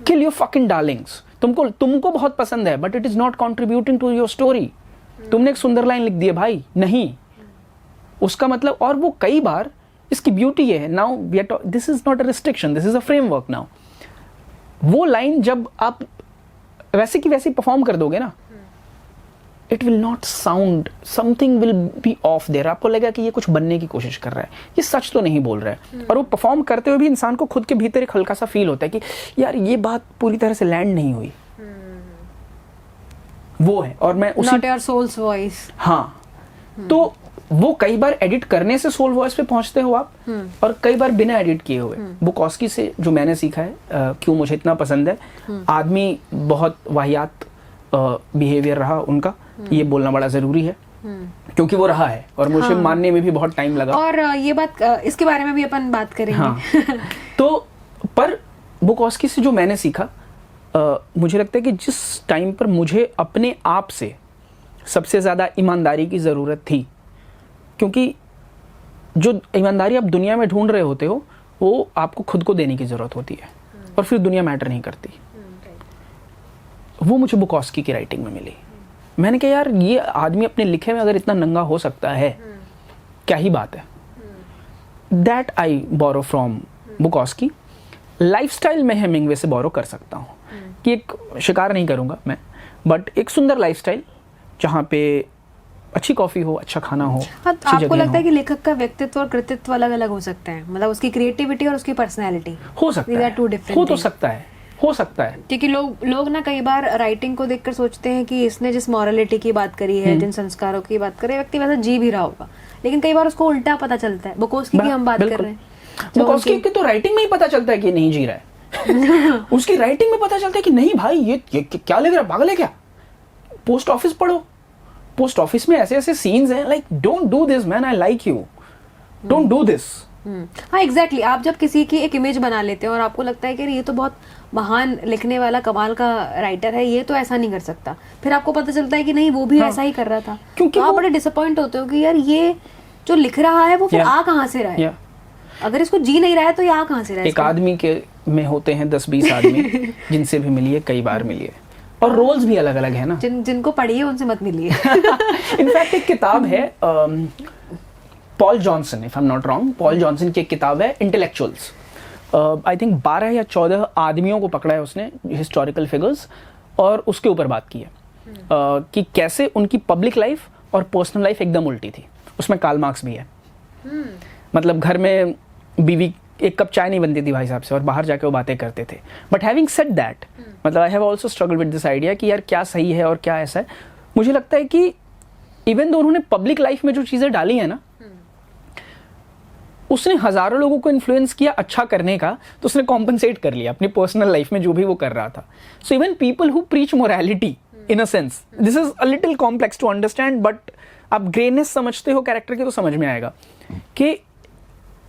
kill your fucking darlings. तुमको बहुत पसंद है but it is not contributing to your story. तुमने एक सुंदर लाइन लिख दी है भाई, नहीं उसका मतलब. और वो कई बार इसकी ब्यूटी ये है, now this is not a restriction, this is a framework. Now वो लाइन जब आप वैसे की वैसे परफॉर्म कर दोगे ना, it will not sound, something will be of their. आपको लगेगा कि ये कुछ बनने की कोशिश कर रहा है, ये सच तो नहीं बोल रहा है. और वो परफॉर्म करते हुए भी इंसान को खुद के भीतर एक हल्का सा फील होता है कि यार ये बात पूरी तरह से लैंड नहीं हुई. वो है. और मैं उसी नॉट योर सोल्स वॉइस. हाँ. तो वो कई बार एडिट करने से सोल वॉइस पे पहुंचते हो आप, और कई बार बिना एडिट किए हुए. बुकॉस्की से जो मैंने सीखा है, क्यों मुझे इतना पसंद है, आदमी बहुत वाहियात बिहेवियर रहा उनका, ये बोलना बड़ा जरूरी है क्योंकि वो रहा है, और मुझे मानने में भी बहुत टाइम लगा. और ये बात, इसके बारे में भी अपन बात करेंगे. हाँ. तो पर बुकॉस्की से जो मैंने सीखा, मुझे लगता है कि जिस टाइम पर मुझे अपने आप से सबसे ज्यादा ईमानदारी की जरूरत थी, क्योंकि जो ईमानदारी आप दुनिया में ढूंढ रहे होते हो वो आपको खुद को देने की जरूरत होती है, और फिर दुनिया मैटर नहीं करती. वो मुझे बुकॉस्की की राइटिंग में मिली. मैंने कहा यार ये आदमी अपने लिखे में अगर इतना नंगा हो सकता है, क्या ही बात है. That I borrow from Bukowski. Lifestyle में हेमिंग्वे से बोरो कर सकता हूँ कि एक शिकार नहीं करूँगा मैं, बट एक सुंदर लाइफस्टाइल जहाँ पे अच्छी कॉफी हो, अच्छा खाना हो. हाँ, आपको लगता है कि लेखक का व्यक्तित्व और कृतित्व अलग अलग हो सकते हैं? मतलब उसकी क्रिएटिविटी और उसकी पर्सनैलिटी हो सकता है, हो तो सकता है, हो सकता है. क्योंकि लोग ना कई बार राइटिंग को देखकर सोचते हैं कि इसने जिस मॉरलिटी की बात करी है, जिन संस्कारों की बात करी है, व्यक्ति वैसा जी भी रहा होगा, लेकिन कई बार उसको उल्टा पता चलता है. बुकॉस्की की हम बात कर रहे हैं, बुकॉस्की की तो राइटिंग में ही पता चलता है कि नहीं जी रहा है. उसकी राइटिंग में पता चलता है कि नहीं भाई ये क्या लिख रहा है, पागल है क्या. पोस्ट ऑफिस पढ़ो, पोस्ट ऑफिस में ऐसे ऐसे सीन्स हैं, like don't do this man, I like you, don't do this. हाँ एग्जैक्टली. आप जब किसी की एक इमेज बना लेते हैं और आपको लगता है कि ये तो बहुत महान लिखने वाला कमाल का राइटर है, ये तो ऐसा नहीं कर सकता, फिर आपको पता चलता है कि नहीं वो भी ऐसा ही कर रहा था, क्योंकि आप बड़े डिसअपॉइंट होते हो कि यार ये जो लिख रहा है वो फिर आ कहाँ से रहा है. अगर इसको जी नहीं रहा है तो ये आ कहाँ से रहा है. एक आदमी के में होते हैं 10-20 आदमी जिनसे भी मिलिए, कई बार मिलिए, और रोल्स भी अलग अलग है ना. जिनको पढ़िए उनसे मत मिलिए. इनफैक्ट एक किताब है Paul Johnson, if I am not wrong, Paul Johnson की एक किताब है इंटेलेक्चुअल्स. आई थिंक 12 या 14 आदमियों को पकड़ा है उसने, हिस्टोरिकल फिगर्स, और उसके ऊपर बात की है. कि कैसे उनकी पब्लिक लाइफ और पर्सनल लाइफ एकदम उल्टी थी। उसमें कार्ल मार्क्स भी है। मतलब घर में बीवी एक कप चाय नहीं बनती थी भाई साहब से, और बाहर जाके वो बातें करते थे। बट हैविंग सेड दैट, मतलब I have also struggle with this idea कि यार क्या सही है और क्या ऐसा है। मुझे लगता है कि इवन दो उन्होंने पब्लिक लाइफ में जो चीजें डाली है ना, उसने हजारों लोगों को इन्फ्लुएंस किया अच्छा करने का, तो उसने कॉम्पनसेट कर लिया अपनी पर्सनल लाइफ में जो भी वो कर रहा था। So even people who preach morality in a sense, this is a little complex to understand, but आप ग्रेनेस समझते हो कैरेक्टर के तो समझ में आएगा कि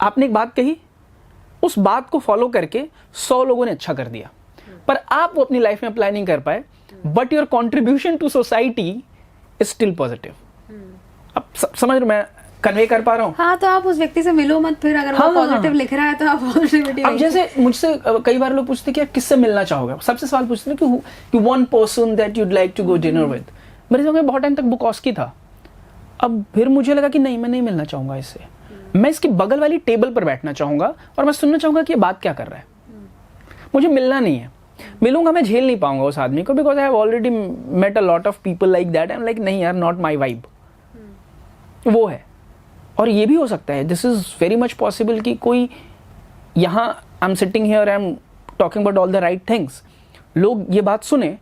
आपने एक बात कही, उस बात को फॉलो करके 100 लोगों ने अच्छा कर दिया, पर आप वो अपनी लाइफ में अप्लाई नहीं कर पाए, but your contribution to society is still positive. अब समझ रहे, मैं कन्वे कर पा रहा हूँ? हाँ, तो आप उस व्यक्ति से मिलो मत, फिर अगर वो पॉजिटिव लिख रहा है तो आप पॉजिटिविटी। अब जैसे मुझसे कई बार लोग पूछते कि किससे मिलना चाहोगे, सबसे सवाल पूछते हैं कि one person that you'd like to go dinner with. मेरे दिमाग में बहुत टाइम तक बुकॉस्की था। अब फिर मुझे लगा कि नहीं, मैं नहीं मिलना चाहूंगा इससे, मैं इसके बगल वाली टेबल पर बैठना चाहूंगा और मैं सुनना चाहूंगा कि ये बात क्या कर रहा है। मुझे मिलना नहीं है, मिलूंगा मैं झेल नहीं पाऊंगा उस आदमी को, because I have already met a lot of people like that. I am like नहीं यार, नॉट माई वाइब। वो है। और ये भी हो सकता है, this is very much possible कि कोई यहाँ I am sitting here, I am talking about all the right things, लोग ये बात सुने,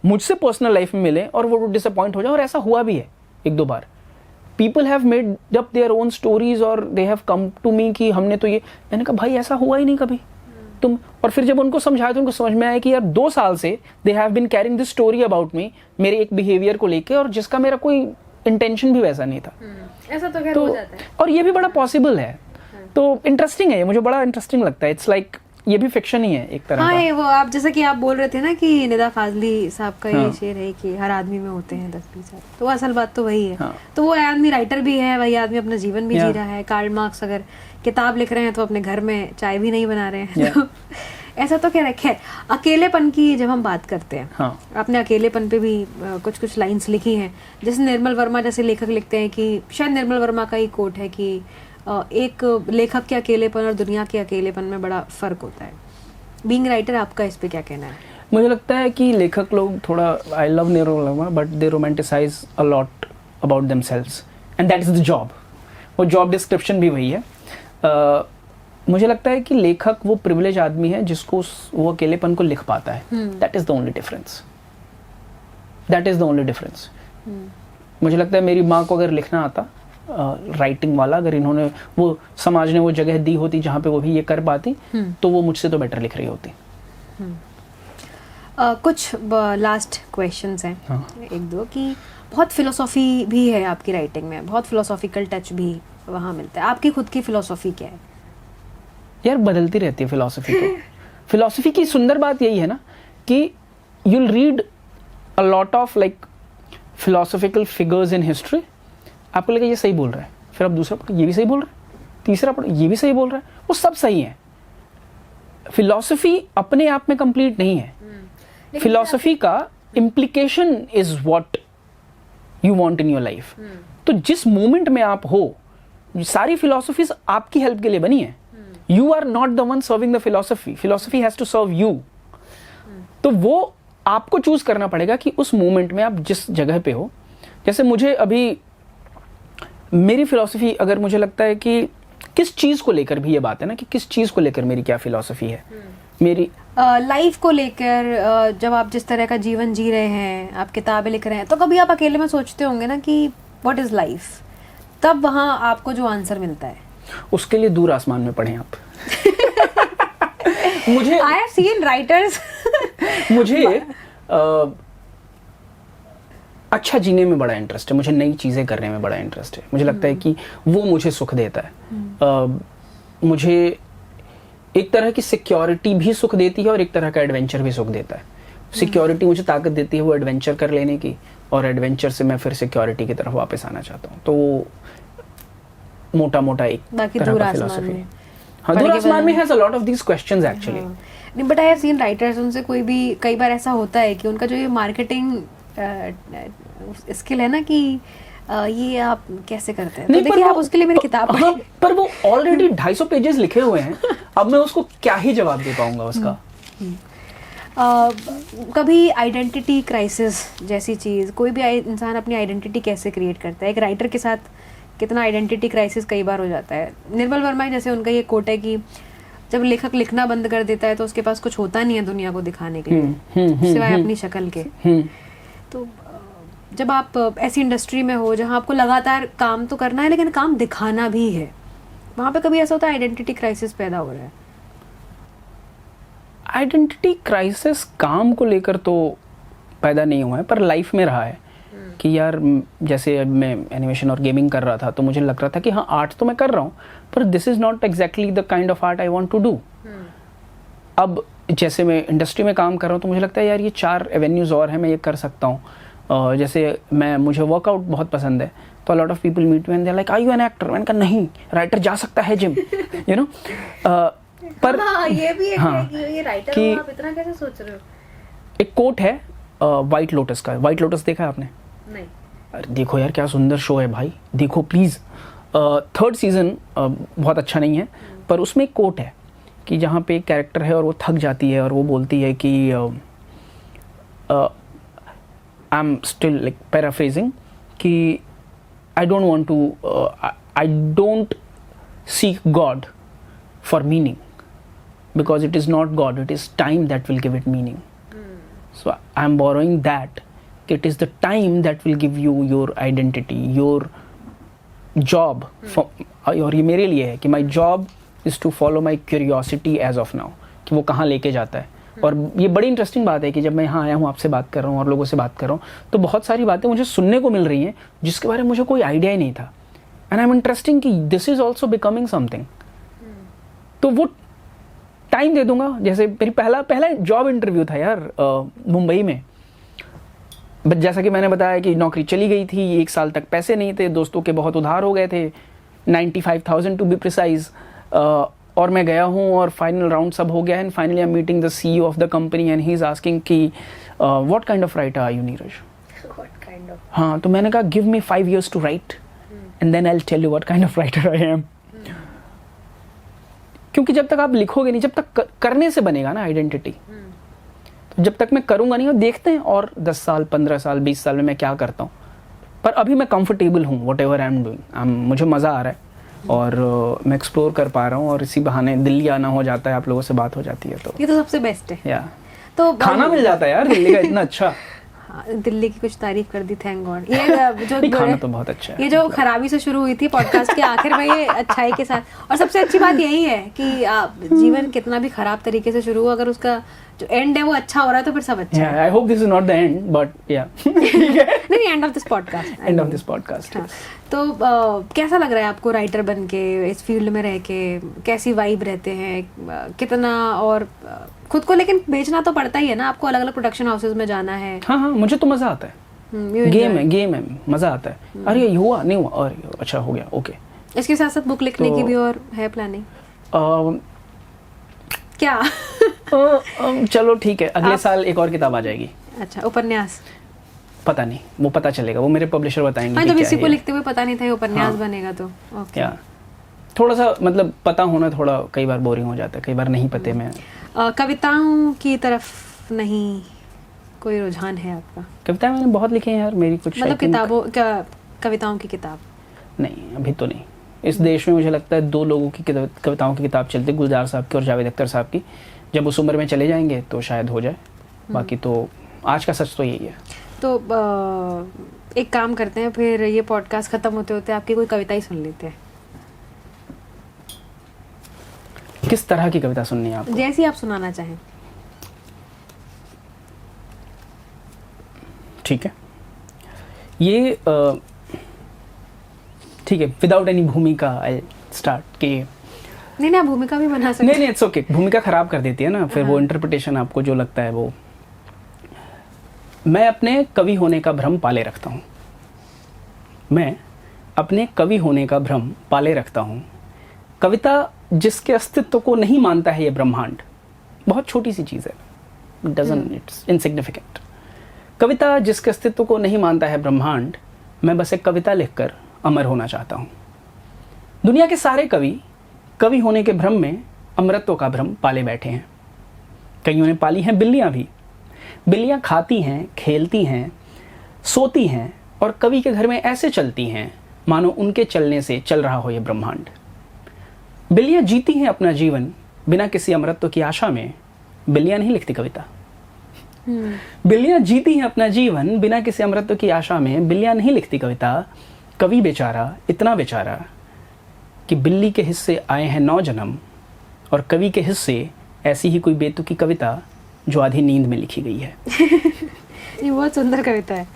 मुझसे पर्सनल लाइफ में मिले और वो डिसअपॉइंट हो जाए। और ऐसा हुआ भी है 1-2 बार। People have made up their own stories और they have come to me कि हमने तो ये, मैंने कहा भाई ऐसा हुआ ही नहीं कभी तुम। और फिर जब उनको समझाया तो उनको समझ में आया कि यार 2 साल से they have been carrying this story about me, मेरे एक बिहेवियर को लेके, और जिसका मेरा कोई इंटेंशन भी वैसा नहीं था। ऐसा तो खैर हो जाता है, और ये भी बड़ा पॉसिबल है। तो इंटरेस्टिंग है ये, मुझे बड़ा इंटरेस्टिंग लगता है। इट्स लाइक ये भी फिक्शन ही है एक तरह हाँ, का। ये वो आप जैसे कि आप बोल रहे थे ना कि निदा फाजली साहब का ये शेर है कि हर आदमी में होते हैं 10-20 आदमी, तो असल बात तो वही है। तो वो आदमी राइटर भी है, वही आदमी अपना जीवन भी जी रहा है। कार्ल मार्क्स अगर किताब लिख रहे हैं तो अपने घर में चाय भी नहीं बना रहे हैं। तो ऐसा तो क्या रखे। अकेलेपन की जब हम बात करते हैं, आपने अकेलेपन पे भी कुछ कुछ लाइंस लिखी हैं। जैसे निर्मल वर्मा जैसे लेखक लिखते हैं कि, शायद निर्मल वर्मा का ही कोट है कि एक लेखक के अकेलेपन और दुनिया के अकेलेपन में बड़ा फर्क होता है। बीइंग राइटर, आपका इस पे क्या कहना है? मुझे लगता है कि लेखक लोग थोड़ा, I love Nirmal Verma, but they romanticise a lot about themselves and that is the job. वो जॉब डिस्क्रिप्शन भी वही है। मुझे लगता है कि लेखक वो प्रिविलेज आदमी है जिसको वो अकेलेपन को लिख पाता है। That is the only difference, that is the only difference. मुझे लगता है मेरी माँ को अगर लिखना आता, राइटिंग वाला, अगर इन्होंने, वो समाज ने वो जगह दी होती जहाँ पे वो भी ये कर पाती, तो वो मुझसे तो बेटर लिख रही होती। कुछ लास्ट क्वेश्चंस हैं, 1-2 की। बहुत फिलोसॉफी भी है आपकी राइटिंग में, बहुत फिलोसॉफिकल टच भी वहाँ मिलता है। आपकी खुद की फिलोसॉफी क्या है? यार बदलती रहती है फिलोसफी तो। फिलोसफी की सुंदर बात यही है ना कि you'll read a lot of like philosophical figures in history, आपको लगेगा ये सही बोल रहा है, फिर आप दूसरा पढ़ो ये भी सही बोल रहा है, तीसरा पढ़ो ये भी सही बोल रहा है, वो सब सही है। फिलोसफी अपने आप में कंप्लीट नहीं है। फिलोसफी का implication is what you want in your life. तो जिस मोमेंट में आप हो, सारी फिलोसफीज आपकी हेल्प के लिए बनी है। You are not the one serving the philosophy. Philosophy has to serve you. तो वो आपको चूज करना पड़ेगा कि उस मोमेंट में आप जिस जगह पे हो। जैसे मुझे अभी मेरी फिलॉसफी, अगर मुझे लगता है कि किस चीज को लेकर भी ये बात है ना कि किस चीज को लेकर मेरी क्या फिलॉसफी है, मेरी लाइफ को लेकर, जब आप जिस तरह का जीवन जी रहे हैं, आप किताबें लिख रहे हैं, तो कभी आप अकेले में सोचते होंगे ना कि व्हाट इज लाइफ, तब वहाँ आपको जो आंसर मिलता है, उसके लिए दूर आसमान में पढ़ें आप। मुझे I have seen writers मुझे अच्छा जीने में बड़ा इंटरेस्ट है, मुझे नई चीजें करने में बड़ा इंटरेस्ट है। मुझे लगता है कि वो मुझे सुख देता है। मुझे एक तरह की सिक्योरिटी भी सुख देती है और एक तरह का एडवेंचर भी सुख देता है। सिक्योरिटी मुझे ताकत देती है वो एडवेंचर कर लेने की, और एडवेंचर से मैं फिर सिक्योरिटी की तरफ वापस आना चाहता हूँ। तो मोटा मोटा एक तरह का फिलॉसफी। हाँ, दूर आसमान में has a lot of these questions actually. नहीं, but I have seen writers, उनसे कई बार ऐसा होता है कि उनका जो ये मार्केटिंग स्किल है ना कि ये आप कैसे करते हैं, तो देखिए आप उसके लिए मेरी किताब हाँ, पर वो ऑलरेडी 250 पेजेस लिखे हुए हैं। अब मैं उसको क्या ही जवाब दे पाऊंगा उसका। कभी आइडेंटिटी क्राइसिस जैसी चीज़, कोई भी इंसान अपनी आइडेंटिटी कैसे क्रिएट करता है? एक राइटर के साथ कितना आइडेंटिटी क्राइसिस कई बार हो जाता है। निर्मल वर्मा जैसे उनका ये कोट है कि जब लेखक लिखना बंद कर देता है तो उसके पास कुछ होता नहीं है दुनिया को दिखाने के लिए सिवाय अपनी शक्ल के। तो जब आप ऐसी इंडस्ट्री में हो जहाँ आपको लगातार काम तो करना है लेकिन काम दिखाना भी है, वहाँ पे कभी ऐसा होता है आइडेंटिटी क्राइसिस पैदा हो रहा है? आइडेंटिटी क्राइसिस काम को लेकर तो पैदा नहीं हुआ है, पर लाइफ में रहा है कि यार जैसे मैं एनिमेशन और गेमिंग कर रहा था तो मुझे लग रहा था कि हाँ आर्ट तो मैं कर रहा हूँ, पर this is not exactly the kind of art I want to do. अब जैसे मैं इंडस्ट्री में काम कर रहा हूँ तो मुझे लगता है यार ये 4 एवेन्यूज़ और हैं, मैं ये कर सकता हूँ। जैसे मुझे वर्कआउट बहुत पसंद है, तो lot of people meet me and they are like are you an actor? मैंने कहा नहीं, राइटर जा सकता है जिम, यू नो। पर ये भी एक हाँ, है कि ये राइटर कि हो, आप इतना कैसे सोच रहे हो? एक कोट है व्हाइट लोटस का। व्हाइट लोटस देखा है आपने? नहीं। अरे देखो यार क्या सुंदर शो है भाई, देखो प्लीज़। 3rd सीज़न बहुत अच्छा नहीं है, पर उसमें एक कोट है कि जहाँ पे एक कैरेक्टर है और वो थक जाती है और वो बोलती है कि I am still like paraphrasing कि I don't seek God for meaning because it is not God, it is time that will give it meaning. So I am borrowing that. It is the time that will give you your identity, your job. और ये मेरे लिए है कि my job is to follow my curiosity as of now, कि वो कहाँ लेके जाता है। और ये बड़ी इंटरेस्टिंग बात है कि जब मैं यहाँ आया हूँ, आपसे बात कर रहा हूँ और लोगों से बात कर रहा हूँ, तो बहुत सारी बातें मुझे सुनने को मिल रही हैं जिसके बारे में मुझे कोई आइडिया ही नहीं था। एंड आई एम इंटरेस्टिंग कि this is also becoming something. तो वो टाइम दे दूंगा। जैसे मेरी पहला जॉब इंटरव्यू था यार मुंबई में, बट जैसा कि मैंने बताया कि नौकरी चली गई थी, 1 साल तक पैसे नहीं थे, दोस्तों के बहुत उधार हो गए थे, 95,000 टू बी प्रिसाइज। और मैं गया हूँ और फाइनल राउंड सब हो गया है, and finally I am meeting the CEO of the company and he is asking कि what kind of writer are you Neeraj? हाँ, तो मैंने कहा give me 5 years to write and then I will tell you what kind of writer I am. क्योंकि जब तक आप लिखोगे नहीं, जब तक करने से बनेगा ना आइडेंटिटी, तो जब तक मैं करूंगा नहीं, और देखते हैं और 10 साल 15 साल 20 साल में मैं क्या करता हूँ। पर अभी मैं कंफर्टेबल हूँ what ever I am doing, मुझे मज़ा आ रहा है और मैं एक्सप्लोर कर पा रहा हूँ, और इसी बहाने दिल्ली आना हो जाता है, आप लोगों से बात हो जाती है, तो ये तो सबसे बेस्ट है। या तो खाना मिल जाता है यार दिल्ली का इतना अच्छा। हाँ, दिल्ली की कुछ तारीफ कर दी, थैंक गॉड। ये जो खाना तो बहुत अच्छा है। ये जो खराबी से शुरू हुई थी पॉडकास्ट के आखिर में ये अच्छाई के साथ, और सबसे अच्छी बात यही है कि जीवन कितना भी खराब तरीके से शुरू हो, अगर उसका जो एंड है वो अच्छा हो रहा है तो फिर सब अच्छा है। I hope this is not the end, but या नहीं, end of this podcast, end of this podcast. तो कैसा लग रहा है आपको राइटर बन के, इस फील्ड में रह के? कैसी वाइब रहते हैं, कितना, और खुद को लेकिन बेचना तो पड़ता ही है ना आपको, अलग अलग प्रोडक्शन हाउसेस में जाना है। हाँ, मुझे तो मजा आता है। गेम है, मजा आता है। अरे ये हुआ नहीं हुआ, अरे अच्छा हो गया, ओके। इसके साथ साथ बुक लिखने की भी और है प्लानिंग क्या? चलो ठीक है, अगले साल एक और किताब आ जाएगी। अच्छा, उपन्यास? पता नहीं, वो पता चलेगा, वो मेरे पब्लिशर बताएंगे। तो इसी को लिखते हुए पता नहीं था उपन्यास बनेगा, तो ओके। थोड़ा सा मतलब पता होना थोड़ा कई बार बोरिंग हो जाता है, कई बार नहीं पते में। कविताओं की तरफ नहीं कोई रुझान है आपका? कविताएं मैंने बहुत लिखी हैं यार, मेरी कुछ मतलब कविताओं की किताब नहीं, अभी तो नहीं। इस देश में मुझे लगता है 2 लोगों की कविताओं की किताब चलती, गुलजार साहब की और जावेद अख्तर साहब की। जब उस उम्र में चले जाएंगे तो शायद हो जाए, बाकी तो आज का सच तो यही है। तो एक काम करते हैं, फिर ये पॉडकास्ट खत्म होते होते आपकी कोई कविता ही सुन लेते हैं। किस तरह की कविता सुननी है आपको? जैसी आप सुनाना चाहें। ठीक है, ये ठीक है, विदाउट एनी भूमिका आई स्टार्ट के। नहीं, आप भूमिका भी बना सकते हैं। नहीं, इट्स ओके। भूमिका खराब कर देती है ना फिर, वो इंटरप्रिटेशन आपको जो लगता है वो। मैं अपने कवि होने का भ्रम पाले रखता हूँ। मैं अपने कवि होने का भ्रम पाले रखता हूँ। कविता जिसके अस्तित्व को नहीं मानता है ये ब्रह्मांड, बहुत छोटी सी चीज़ है, इट्स इनसिग्निफिकेंट। कविता जिसके अस्तित्व को नहीं मानता है ब्रह्मांड, मैं बस एक कविता लिखकर अमर होना चाहता हूँ। दुनिया के सारे कवि कवि होने के भ्रम में अमरत्व का भ्रम पाले बैठे हैं। कईयों ने पाली हैं बिल्लियां भी। बिल्लियां खाती हैं, खेलती हैं, सोती हैं और कवि के घर में ऐसे चलती हैं मानो उनके चलने से चल रहा हो ये ब्रह्मांड। बिल्लियां जीती हैं अपना जीवन बिना किसी अमरत्व की आशा में। बिल्लियां नहीं लिखती कविता। बिल्लियां जीती हैं अपना जीवन बिना किसी अमरत्व की आशा में। बिल्लियां नहीं लिखती कविता। कवि बेचारा इतना बेचारा कि बिल्ली के हिस्से आए हैं 9 जन्म और कवि के हिस्से ऐसी ही कोई बेतुकी कविता जो आधी नींद में लिखी गई है। ये बहुत सुंदर कविता है।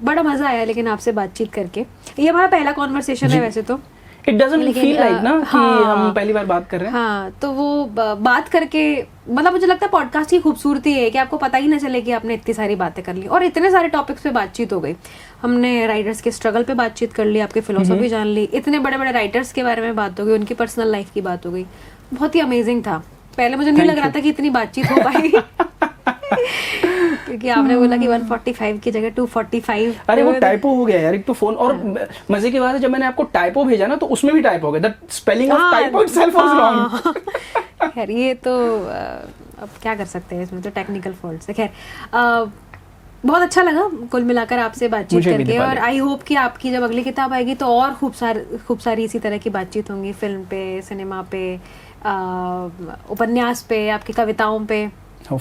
बड़ा मजा आया लेकिन आपसे बातचीत करके। ये हमारा पहला कॉन्वर्सेशन है वैसे तो। इट डजंट फील लाइक ना कि हाँ, हम पहली बार बात कर रहे हैं। हाँ, तो वो बात करके मतलब मुझे लगता है पॉडकास्ट की खूबसूरती है कि आपको पता ही ना चले कि आपने इतनी सारी बातें कर ली और इतने सारे टॉपिक्स पे बातचीत हो गई। हमने राइटर्स के स्ट्रगल पे बातचीत कर ली, आपकी फिलोसफी जान ली, इतने बड़े बड़े राइटर्स के बारे में बात हो गई, उनकी पर्सनल लाइफ की बात हो गई। बहुत ही अमेजिंग था। पहले मुझे नहीं लग रहा था कि इतनी बातचीत हो पाएगी क्योंकि आपने बोला कि 145 की जगह 245। अरे वो टाइपो हो गया यार एक तो फोन। और मजे की बात है जब मैंने आपको टाइपो भेजा ना तो उसमें भी टाइप हो गया। The spelling of typo itself was wrong. खैर ये तो अब क्या कर सकते हैं, इसमें तो टेक्निकल फॉल्ट्स है। खैर बहुत अच्छा लगा कुल मिलाकर आपसे बातचीत करके और आई होप कि आपकी जब अगली किताब आएगी तो और खूब सारी इसी तरह की बातचीत होंगी, फिल्म पे, सिनेमा पे, उपन्यास पे, आपकी कविताओं पे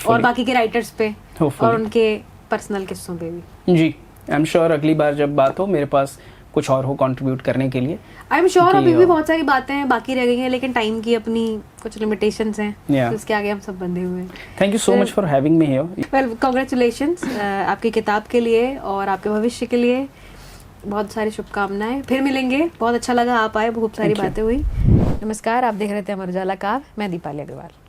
और बाकी के राइटर्स पे और उनके पर्सनल किस्सों पे भी। जी आई एम श्योर अगली बार जब बात हो मेरे पास कुछ और हो कंट्रीब्यूट करने के लिए। आई एम श्योर अभी भी बहुत सारी बातें बाकी रह गई हैं लेकिन टाइम की अपनी कुछ लिमिटेशंस हैं, तो उसके आगे हम सब बंधे हुए हैं। Thank you so much for having me here. Well congratulations आपकी किताब के लिए और आपके भविष्य के लिए बहुत सारी शुभकामनाएं। फिर मिलेंगे। बहुत अच्छा लगा आप आए, बहुत सारी बातें हुई। नमस्कार, आप देख रहे थे अमर उजाला काव्य। मैं दीपाली अग्रवाल।